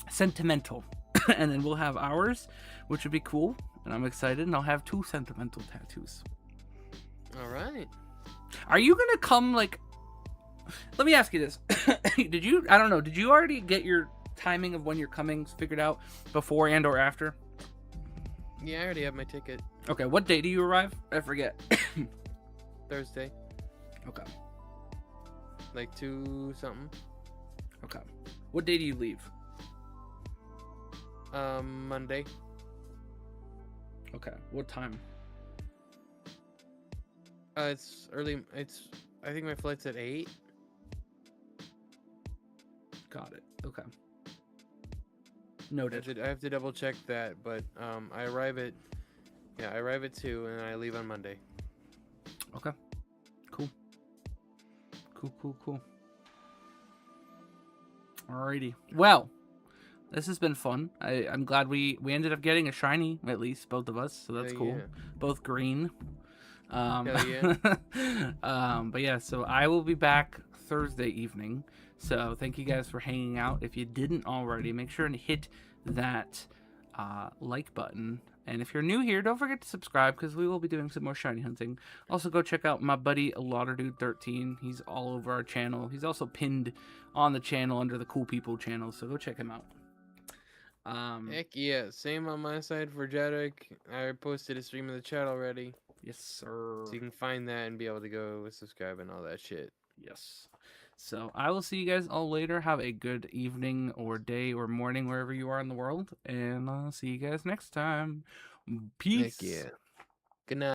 sentimental, and then we'll have ours, which would be cool, and I'm excited. And I'll have 2 sentimental tattoos. All right. Are you gonna come like? Let me ask you this: Did you already get your timing of when you're coming figured out before and or after? Yeah, I already have my ticket. Okay, what day do you arrive? I forget. Thursday. Okay. like 2 something. Okay. What day do you leave? Monday. Okay. What time? It's early. I think my flight's at 8. Got it. Okay. Noted. I have to double check that, but I arrive at 2 and I leave on Monday. Okay. Cool. Cool. Alrighty. Well, this has been fun. I'm glad we ended up getting a shiny, at least both of us, so that's cool. Yeah. Both green. Hell yeah. But yeah, so I will be back Thursday evening. So thank you guys for hanging out. If you didn't already, make sure and hit that like button. And if you're new here, don't forget to subscribe because we will be doing some more shiny hunting. Also, go check out my buddy 𝘊𝘰𝘮𝘧𝘬13. He's all over our channel. He's also pinned on the channel under the Cool People channel, so go check him out. Heck yeah. Same on my side for Jeddick. I posted a stream in the chat already. Yes, sir. So you can find that and be able to go subscribe and all that shit. Yes. So I will see you guys all later. Have a good evening or day or morning wherever you are in the world. And I'll see you guys next time. Peace. Heck yeah. Good night.